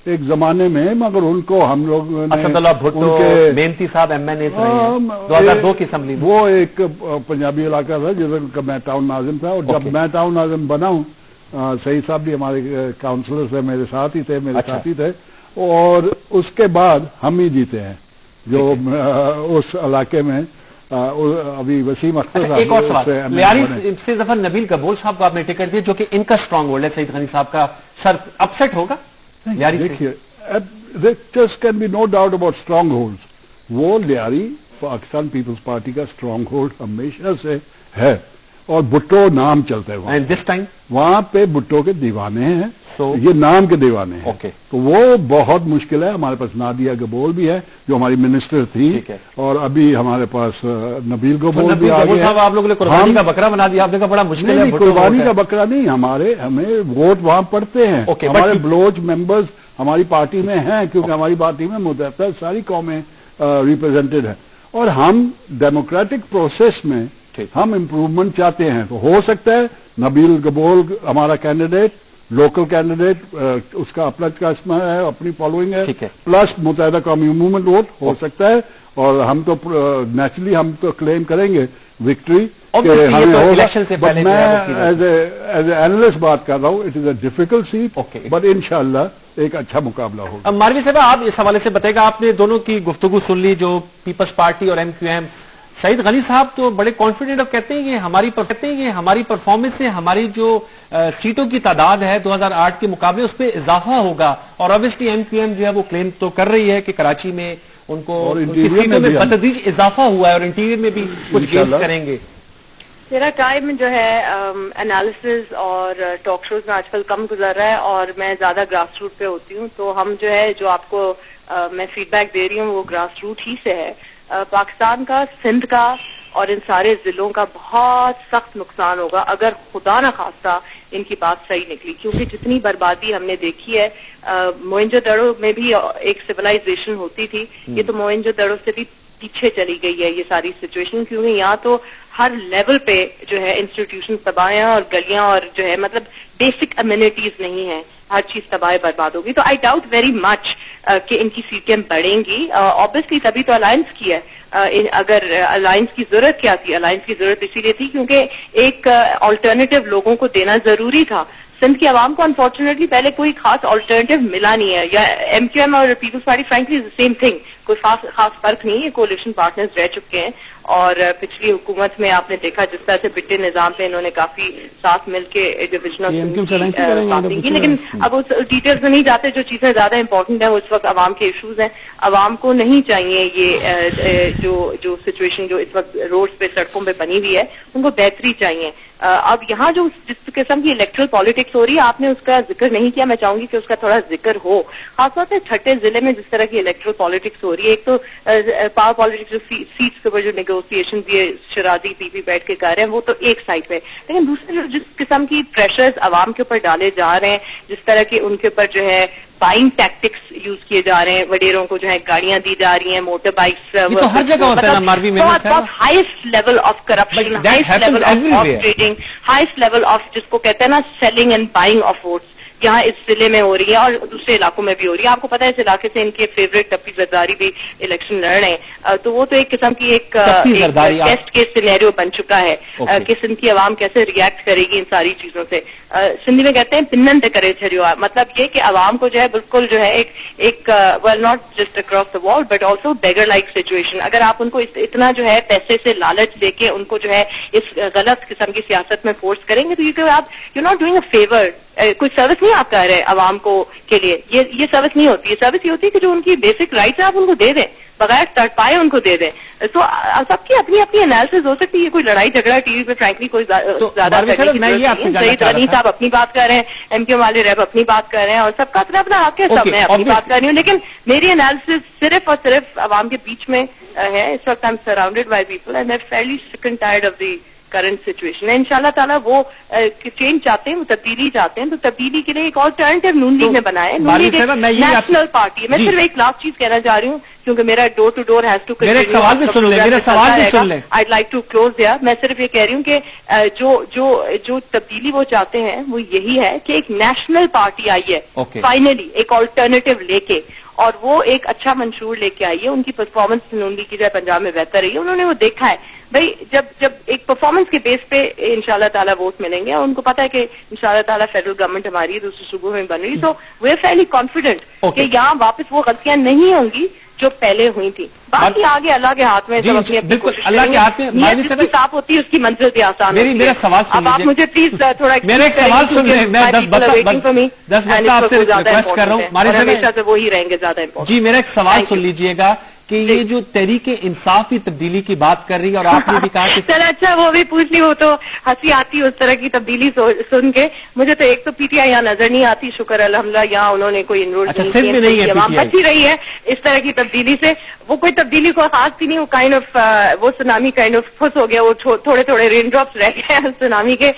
ایک زمانے میں، مگر ان کو ہم لوگ اسد اللہ بھٹو، مینتی صاحب ایم این اے 2002 کی اسمبلی میں، وہ ایک پنجابی علاقہ تھا جدھر کا میں ٹاؤن ناظم تھا، اور جب میں ٹاؤن ناظم بنا ہوں، سعید صاحب بھی ہمارے کاؤنسلر تھے، میرے ساتھ ہی تھے، میرے ساتھی تھے، اور اس کے بعد ہم ہی جیتے ہیں جو اس علاقے میں. ابھی وسیم اختر ایک اور سوال، لیاری سے ظفر نبیل کبول صاحب کو آپ نے ٹکٹ دیا جو کہ ان کا اسٹرانگ ہولڈ ہے، سعید غنی صاحب کا سر اپسیٹ ہوگا؟ دیکھیے، just can be no doubt about strong holds. وہ لیاری پاکستان پیپلز پارٹی کا اسٹرانگ ہولڈ ہمیشہ سے ہے، اور بھٹو نام چلتا ہے وہاں. دس ٹائم وہاں پہ بھٹو کے دیوانے ہیں، یہ نام کے دیوانے ہیں. تو وہ بہت مشکل ہے. ہمارے پاس نادیہ گبول بھی ہے جو ہماری منسٹر تھی، اور ابھی ہمارے پاس نبیل گبول بھی آ گیا. آپ لوگوں نے قربانی کا بکرا بنا دیا، آپ نے کہا بڑا مشکل ہے. قربانی کا بکرا نہیں، ہمیں ووٹ وہاں پڑتے ہیں. ہمارے بلوچ ممبرز ہماری پارٹی میں ہیں، کیونکہ ہماری پارٹی میں متحدہ ساری قومیں ریپرزینٹڈ ہیں، اور ہم ڈیموکریٹک پروسیس میں ہم امپروومنٹ چاہتے ہیں. تو ہو سکتا ہے نبیل گبول ہمارا کینڈیڈیٹ، لوکل کینڈیڈیٹ، اس کا اپنا چاسما ہے، اپنی فالوئنگ ہے، پلس متحدہ قومی موومنٹ ووٹ ہو سکتا ہے، اور ہم تو نیچرلی ہم تو کلیم کریں گے وکٹری. میں ایز اے اینالسٹ بات کر رہا ہوں، it is a difficult seat, but انشاءاللہ ایک اچھا مقابلہ ہوگا. ماروی صاحب، آپ اس حوالے سے بتائے گا، آپ نے دونوں کی گفتگو سن لی، جو پیپلز پارٹی اور M Q M. Saeed Ghani صاحب تو بڑے کانفیڈنٹ اور کہتے ہیں کہ ہماری پرفارمنس سے ہماری جو سیٹوں کی تعداد ہے 2008 کے مقابلے اس پہ اضافہ ہوگا، اور obviously ایم کیو ایم جو ہے وہ کلیم تو کر رہی ہے کہ کراچی میں ان کو سیٹوں میں بتدریج اضافہ ہوا ہے، اور انٹیریئر میں بھی کچھ گینز کریں گے. میرا ٹائم جو ہے انالیسز اور ٹاک شوز میں آج کل کم گزر رہا ہے، اور میں زیادہ گراس روٹ پہ ہوتی ہوں، تو ہم جو ہے جو آپ کو میں فیڈ بیک دے رہی ہوں وہ گراس روٹ ہی سے ہے. پاکستان کا، سندھ کا اور ان سارے ضلعوں کا بہت سخت نقصان ہوگا اگر خدا نہ خواستہ ان کی بات صحیح نکلی، کیونکہ جتنی بربادی ہم نے دیکھی ہے، موئنجو دڑو میں بھی ایک سویلائزیشن ہوتی تھی، یہ تو موئنجو دڑو سے بھی پیچھے چلی گئی ہے یہ ساری سچویشن، کیونکہ یہاں تو ہر لیول پہ جو ہے انسٹیٹیوشن تباہ ہیں، اور گلیاں اور جو ہے مطلب بیسک امیونٹیز نہیں ہیں. ہر چیز تباہ برباد ہوگی. تو آئی ڈاؤٹ ویری مچ کہ ان کی سیٹیں بڑھیں گی. آبویسلی تبھی تو الائنس کی ہے. اگر الائنس کی ضرورت کیا تھی؟ الائنس کی ضرورت اسی لیے تھی کیونکہ ایک آلٹرنیٹو لوگوں کو دینا ضروری تھا. سندھ کی عوام کو انفارچونیٹلی پہلے کوئی خاص آلٹرنیٹو ملا نہیں ہے. یا ایم کیو ایم اور Peoples Party frankly same thing, کوئی خاص فرق نہیں ہے. کولیشن پارٹنرز رہ چکے ہیں اور پچھلی حکومت میں آپ نے دیکھا جس طرح سے بٹے نظام پہ انہوں نے کافی ساتھ مل کے ڈویژن آف کی. لیکن اب اس ڈیٹیلز میں نہیں جاتے. جو چیزیں زیادہ امپورٹنٹ ہیں اس وقت عوام کے ایشوز ہیں. عوام کو نہیں چاہیے یہ جو سچویشن جو اس وقت روڈز پہ سڑکوں پہ بنی ہوئی ہے ان کو بہتری چاہیے. اب یہاں جو جس قسم کی الیکٹرل پالیٹکس ہو رہی ہے آپ نے اس کا ذکر نہیں کیا. میں چاہوں گی کہ اس کا تھوڑا ذکر ہو, خاص طور پہ چھٹے ضلع میں جس طرح کی الیکٹرل پالیٹکس ہو رہی ہے. ایک تو پاور پالیٹکس جو سیٹس کے اوپر جو نیگوسیشن یہ شرازی پی پی بیٹھ کے کر رہے ہیں وہ تو ایک سائڈ پہ, لیکن دوسرے جو جس قسم کی پریشرز عوام کے اوپر ڈالے جا رہے ہیں, جس طرح کے ان کے اوپر جو ہے بائنگ ٹیکٹکس یوز کیے جا رہے ہیں. وڈیروں کو جو ہے گاڑیاں دی جا رہی ہیں, موٹر بائکس, ہر جگہ ہوتا ہے ماروی میں بہت highest level of corruption, highest level of horse trading, highest level of جس کو کہتے ہیں نا selling and buying of votes, یہاں اس ضلع میں ہو رہی ہے اور دوسرے علاقوں میں بھی ہو رہی ہے. آپ کو پتا ہے اس علاقے سے ان کے فیوریٹ ٹپی زرداری بھی الیکشن لڑ رہے ہیں. تو وہ تو ایک قسم کی ایک ٹیسٹ کیس سینیریو بن چکا ہے کہ سندھ کی عوام کیسے ریئیکٹ کرے گی ان ساری چیزوں سے. سندھی میں کہتے ہیں پنن تے کرے چھڑیو, مطلب یہ کہ عوام کو جو ہے بالکل جو ہے ایک well not just across the wall but also bigger like situation. اگر آپ ان کو اتنا جو ہے پیسے سے لالچ دے کے ان کو جو ہے اس غلط قسم کی سیاست میں فورس کریں گے تو you not doing a fever. کوئی سروس نہیں آپ کر رہے عوام کو کے لیے. یہ سروس نہیں ہوتی. یہ سروس یہ ہوتی ہے کہ جو ان کی بیسک رائٹس ہیں آپ ان کو دے دیں, بغیر تڑپائے ان کو دے دیں. تو سب کی اپنی اپنی انالیسز ہو سکتی ہے. کوئی لڑائی جھگڑا ٹی وی پہ فرینکلی کوئی زیادہ غنی صاحب اپنی بات کر رہے ہیں, ایم کیو والے ریب اپنی بات کر رہے ہیں, اور سب کا اپنا اپنا حق ہے. سب میں اپنی بات کر رہی ہوں, لیکن میری انالیسز صرف اور صرف عوام کے بیچ میں ہے. اس وقت I am surrounded by people and I fairly sick and tired of the current situation. ان شاء اللہ تعالیٰ وہ چینج چاہتے ہیں, وہ تبدیلی چاہتے ہیں. تو تبدیلی کے لیے ایک آلٹرنیٹو نون لیگ نے بنایا ہے. نون لیگ نیشنل پارٹی ہے. میں صرف ایک لاسٹ چیز کہنا چاہ رہی ہوں کیونکہ میرا door to door has to I like to close دیا. میں صرف یہ کہہ رہی ہوں کہ جو تبدیلی وہ چاہتے ہیں وہ یہی ہے کہ ایک نیشنل پارٹی آئی ہے فائنلی ایک آلٹرنیٹو لے کے, اور وہ ایک اچھا منشور لے کے آئی ہے. ان کی پرفارمنس نون لیگ کی جو ہے پنجاب میں بہتر رہی ہے. انہوں نے وہ دیکھا ہے بھائی جب ایک پرفارمنس کے بیس پہ انشاءاللہ تعالیٰ ووٹ ملیں گے, اور ان کو پتا ہے کہ انشاءاللہ تعالیٰ فیڈرل گورنمنٹ ہماری دوسرے صوبوں میں بن رہی. سو وی آر فیئرلی کانفیڈنٹ کہ یہاں واپس وہ غلطیاں نہیں ہوں گی جو پہلے ہوئی تھی. باقی آگے اللہ کے ہاتھ میں سب اپنی اپنی کوشش کریں گے. نیت جس کی صاف ہوتی ہے اس کی منزل بھی آسان ہوتی ہے. اب آپ مجھے پلیز تھوڑا ہمیشہ سے وہی رہیں گے زیادہ امپورٹنٹ. جی میرا ایک سوال سن لیجئے گا کہ یہ جو تحریک انصاف کی تبدیلی کی بات کر رہی ہے, اور آپ نے بھی کہا کہ چل اچھا وہ بھی پوچھ لی, وہ تو ہنسی آتی اس طرح کی تبدیلی سن کے. مجھے تو ایک تو پی ٹی آئی یہاں نظر نہیں آتی, شکر الحمدللہ یہاں انہوں نے کوئی انرول نہیں, عوام بچی رہی ہے اس طرح کی تبدیلی سے. وہ کوئی تبدیلی کو خاص تھی نہیں, وہ کائنڈ آف وہ سونامی کائنڈ آف خوش ہو گیا, وہ تھوڑے تھوڑے رین ڈراپس رہ گئے ہیں سونامی کے.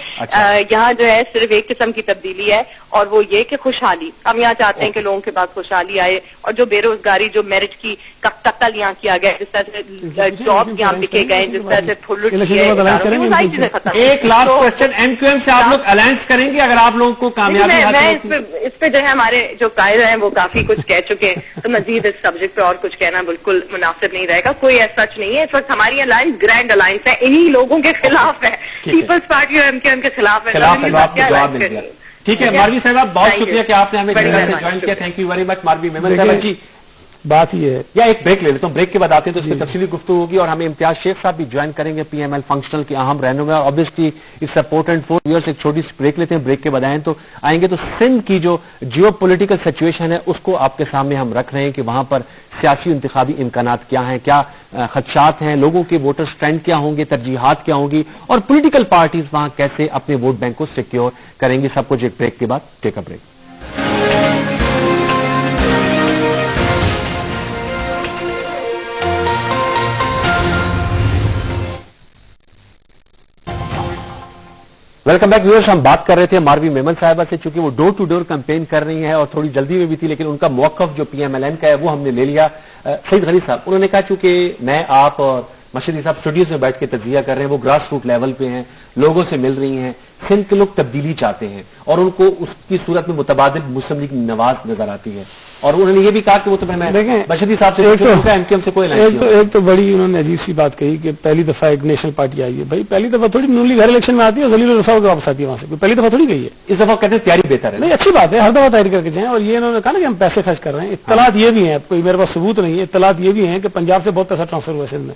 یہاں جو ہے صرف ایک قسم کی تبدیلی ہے, اور وہ یہ کہ خوشحالی. ہم یہاں چاہتے ہیں کہ لوگوں کے پاس خوشحالی آئے, اور جو بے روزگاری, جو میرٹ کی قتل یہاں کیا گیا, جس طرح سے جاب یہاں بکے گئے, جس طرح سے پھول کیے, وہ ساری چیزیں ختم. ایک last question, M Q M سے آپ لوگ الائنس کریں گے اگر آپ لوگوں کو کامیابی حاصل ہوتی؟ اس پہ جو ہے ہمارے جو قائد ہیں وہ کافی کچھ کہہ چکے ہیں, تو مزید اس سبجیکٹ پہ اور کچھ کہنا بالکل مناسب نہیں رہے گا. کوئی ایسا سچ نہیں ہے. اس وقت ہماری الائنس گرینڈ الائنس ہے, انہی لوگوں کے خلاف ہے, پیپلز پارٹی اور ایم کیو ایم کے خلاف ہے. ٹھیک ہے ماروی صاحب, بہت شکریہ کہ آپ نے ہمیں جوائن کیا. Thank you very much Marvi Memon صاحب. جی بات یہ ہے, یا ایک بریک لے لیتا ہوں, بریک کے بعد آتے ہیں تو اس پہ تفصیلی گفتگو ہوگی, اور ہمیں امتیاز شیخ صاحب بھی جوائن کریں گے, پی ایم ایل فنکشنل کے اہم رہنما. obviously it's important for viewers. ایک چھوٹی سی بریک لیتے ہیں, بریک کے بعد آئیں گے تو سندھ کی جو جیو پولیٹیکل سچویشن ہے اس کو آپ کے سامنے ہم رکھ رہے ہیں کہ وہاں پر سیاسی انتخابی امکانات کیا ہیں, کیا خدشات ہیں, لوگوں کے ووٹر سٹینڈ کیا ہوں گے, ترجیحات کیا ہوں گی, اور پولیٹیکل پارٹیز وہاں کیسے اپنے ووٹ بینک کو سیکیور کریں گے. سب کچھ ایک بریک کے بعد. Take a break. Welcome back viewers. ہم بات کر رہے تھے ماروی میمن صاحبہ سے, چونکہ وہ ڈور ٹو ڈور کمپین کر رہی ہیں اور تھوڑی جلدی میں بھی تھی, لیکن ان کا موقف جو پی ایم ایل این کا ہے وہ ہم نے لے لیا. سعید غنی صاحب, انہوں نے کہا چونکہ میں آپ اور مشرقی صاحب اسٹوڈیوز میں بیٹھ کے تجزیہ کر رہے ہیں, وہ گراس روٹ لیول پہ ہیں, لوگوں سے مل رہی ہیں, سندھ کے لوگ تبدیلی چاہتے ہیں اور ان کو اس کی صورت میں متبادل مسلم لیگ نواز نظر آتی ہے, اور انہوں نے یہ بھی کہا کہ وہ تو میں بشری صاحب سے کوئی ایک تو بڑی انہوں نے عجیب سی بات کہی کہ پہلی دفعہ ایک نیشنل پارٹی آئی ہے. بھائی پہلی دفعہ تھوڑی نون لیگ ہر الیکشن میں آتی ہے اور ذلیل الرفا کے واپس آتی ہے وہاں سے, پہلی دفعہ تھوڑی گئی ہے. اس دفعہ کہتے ہیں تیاری بہتر ہے. نہیں اچھی بات ہے, ہر دفعہ تیاری کر کے جائیں. اور یہ انہوں نے کہا نا کہ ہم پیسے خرچ کر رہے ہیں. اطلاعات یہ بھی ہیں, کوئی میرے پاس ثبوت نہیں ہے, اطلاعات یہ بھی ہیں کہ پنجاب سے بہت پیسہ ٹرانسفر ہوا سندھ میں,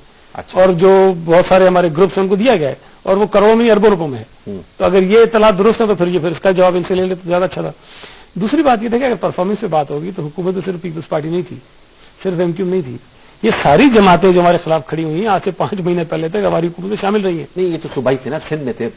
اور جو بہت سارے ہمارے گروپس ہیں ان کو دیا گیا ہے, اور وہ کروڑوں میں اربوں روپوں میں ہے. تو اگر یہ اطلاعات درست ہے تو پھر اس کا جواب ان سے لے لے تو زیادہ اچھا تھا. دوسری بات یہ تھا کہ اگر پرفارمنس پہ بات ہوگی تو حکومت تو صرف پیپلز پارٹی نہیں تھی, صرف ایم کیو نہیں تھی, یہ ساری جماعتیں جو ہمارے خلاف کھڑی ہوئی ہیں آج سے 5 مہینے پہلے تک ہماری حکومت میں شامل رہی ہیں. نہیں یہ تو صوبائی تھے نا, سندھ میں تھے,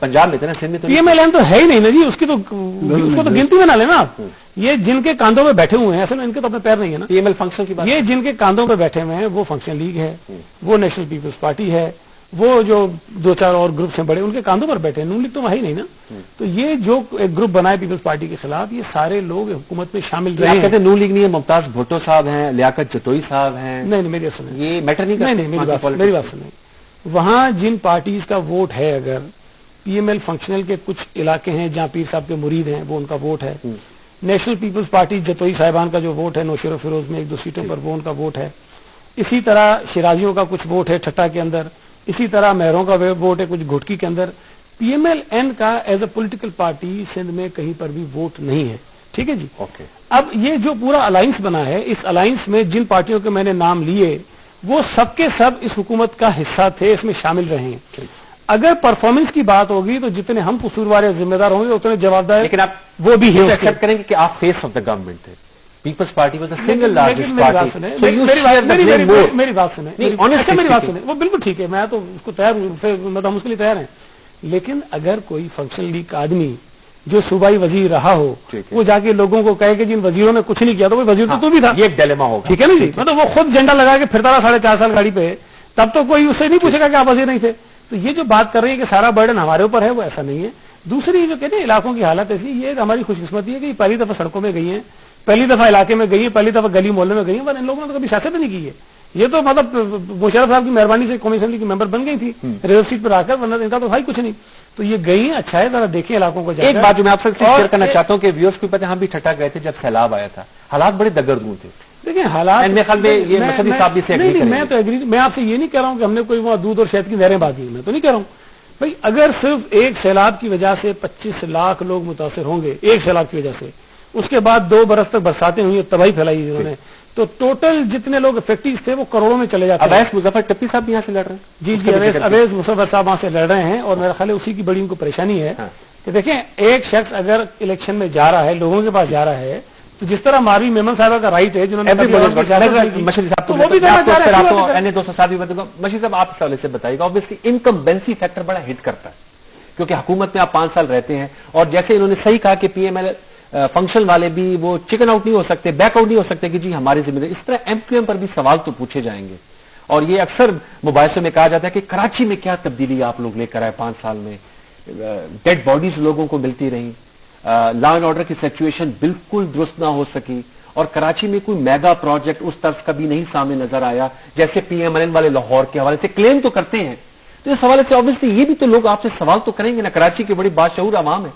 پنجاب میں تھے نا, سندھ میں تو پی ایم ایل این تو ہے ہی نہیں نا جی, اس کو تو گنتی میں نہ لینا آپ. یہ جن کے کاندھوں پہ بیٹھے ہوئے ہیں, اصل میں ان کے تو اپنے پیر نہیں ہے نا. پی ایم ایل فنکشن کی بات, یہ جن کے کاندھوں پہ بیٹھے ہوئے ہیں وہ فنکشن لیگ ہے, وہ نیشنل پیپلز پارٹی ہے, وہ جو 2-4 اور گروپس ہیں بڑے ان کے کاندھوں پر بیٹھے ہیں. نون لیگ تو وہی نہیں نا. تو یہ جو ایک گروپ بنا ہے پیپلز پارٹی کے خلاف, یہ سارے لوگ حکومت میں شامل رہے ہیں. کہتے ہیں نون لیگ نہیں ہے, ممتاز بھٹو صاحب ہیں, لیاقت جتوئی صاحب ہیں. نہیں میری بات سنیں, یہ میٹر نہیں کرتا. نہیں میری بات سنیں, وہاں جن پارٹیز کا ووٹ ہے, اگر پی ایم ایل فنکشنل کے کچھ علاقے ہیں جہاں پیر صاحب کے مرید ہیں وہ ان کا ووٹ ہے. نیشنل پیپلز پارٹی جتوئی صاحبان کا جو ووٹ ہے نوشیر و فیروز میں 1-2 سیٹوں پر, وہ ان کا ووٹ ہے. اسی طرح شیرازیوں کا کچھ ووٹ ہے ٹھٹا کے اندر, اسی طرح مہروں کا ووٹ ہے کچھ گھٹکی کے اندر. پی ایم ایل این کا as a political party Sindh میں کہیں پر بھی ووٹ نہیں ہے. ٹھیک ہے جی. اب یہ جو پورا الائنس بنا ہے, اس الائنس میں جن پارٹیوں کے میں نے نام لیے وہ سب کے سب اس حکومت کا حصہ تھے, اس میں شامل رہے ہیں. اگر پرفارمنس کی بات ہوگی تو جتنے ہم قصوروار یا ذمہ دار ہوں گے اتنے جوابدار, لیکن آپ وہ بھی ایکسپٹ کریں گے کہ آپ فیس آف دا گورنمنٹ تھے. پیپلز پارٹی میں میری بات سنیں, وہ بالکل ٹھیک ہے, میں تو اس کو تیار ہوں, ہم اس کے لیے تیار ہیں. لیکن اگر کوئی فنکشن لیگ کا آدمی جو صوبائی وزیر رہا ہو وہ جا کے لوگوں کو کہے کہ جن وزیروں نے کچھ نہیں کیا تو وہ وزیر تو بھی تھا, یہ ایک ڈیلیما ہوگا. ٹھیک ہے نا جی. مطلب وہ خود جھنڈا لگا کے پھرتا رہا 4.5 سال گاڑی پہ, تب تو کوئی اس سے نہیں پوچھے گا کہ آپ وزیر نہیں تھے. تو یہ جو بات کر رہے ہیں کہ سارا برڈن ہمارے اوپر ہے, وہ ایسا نہیں ہے. دوسری جو کہتے ہیں علاقوں کی حالت ایسی, یہ ہماری خوش قسمتی ہے کہ پہلی دفعہ سڑکوں میں گئی ہیں, پہلی دفعہ علاقے میں گئی ہیں, پہلی دفعہ گلی محلے میں گئی ہیں, پر ان لوگوں نے تو کبھی سیاست نہیں کی ہے. یہ تو مطلب مشرف صاحب کی مہربانی سے قومی اسمبلی کی ممبر بن گئی تھی ریزرو سیٹ پر آ کر, ورنہ ان کا تو بھائی کچھ نہیں. تو یہ گئی ہیں, اچھا ہے, ذرا دیکھیں علاقوں کو. ایک بات جو میں آپ سے شیئر کرنا چاہتا ہوں کہ ویورز کو پتہ ہے, ہم بھی ٹھٹا گئے تھے جب سیلاب آیا تھا, حالات بڑے دگردوں تھے. دیکھیں حالات میں آپ سے یہ نہیں کہہ رہا ہوں کہ ہم نے کوئی وہاں دودھ اور شہد کی نہریں باندھی, میں تو نہیں کہہ رہا ہوں بھائی. اگر صرف ایک سیلاب کی وجہ سے 25 لاکھ لوگ متاثر ہوں گے, ایک سیلاب کی وجہ سے, اس کے بعد 2 برس تک برساتیں ہوئی, تباہی پھیلائی انہوں نے, تو ٹوٹل جتنے لوگ افیکٹیو تھے وہ کروڑوں میں چلے جاتے ہیں. اویس مظفر ٹپی صاحب یہاں سے لڑ رہے ہیں. جی اویس مظفر صاحب وہاں سے لڑ رہے ہیں, اور میرا خیال ہے اسی کی بڑی ان کو پریشانی ہے کہ دیکھیں ایک شخص اگر الیکشن میں جا رہا ہے, لوگوں کے پاس جا رہا ہے, تو جس طرح ماروی میمن صاحبہ کا رائٹ ہے جنہوں نے مشیر صاحب آپ اس حوالے سے بتائیے گا. آبویسلی انکمبینسی فیکٹر بڑا ہٹ کرتا ہے کیونکہ حکومت میں آپ 5 سال رہتے ہیں, اور جیسے انہوں نے صحیح کہا کہ پی ایم ایل فنکشن والے بھی وہ چکن آؤٹ نہیں ہو سکتے, بیک آؤٹ نہیں ہو سکتے کہ جی ہماری ذمہ داری. اس طرح ایم کیو ایم پر بھی سوال تو پوچھے جائیں گے, اور یہ اکثر مباحثوں میں کہا جاتا ہے کہ کراچی میں کیا تبدیلی آپ لوگ لے کر آئے 5 سال میں, ڈیڈ باڈیز لوگوں کو ملتی رہیں, لا اینڈ آرڈر کی سچویشن بالکل درست نہ ہو سکی, اور کراچی میں کوئی میگا پروجیکٹ اس طرح کا بھی نہیں سامنے نظر آیا جیسے پی ایم ایل والے لاہور کے حوالے سے کلیم تو کرتے ہیں. تو اس حوالے سے آبویسلی یہ بھی تو لوگ آپ سے سوال تو کریں گے نا, کراچی کی بڑی باشعور عوام ہے.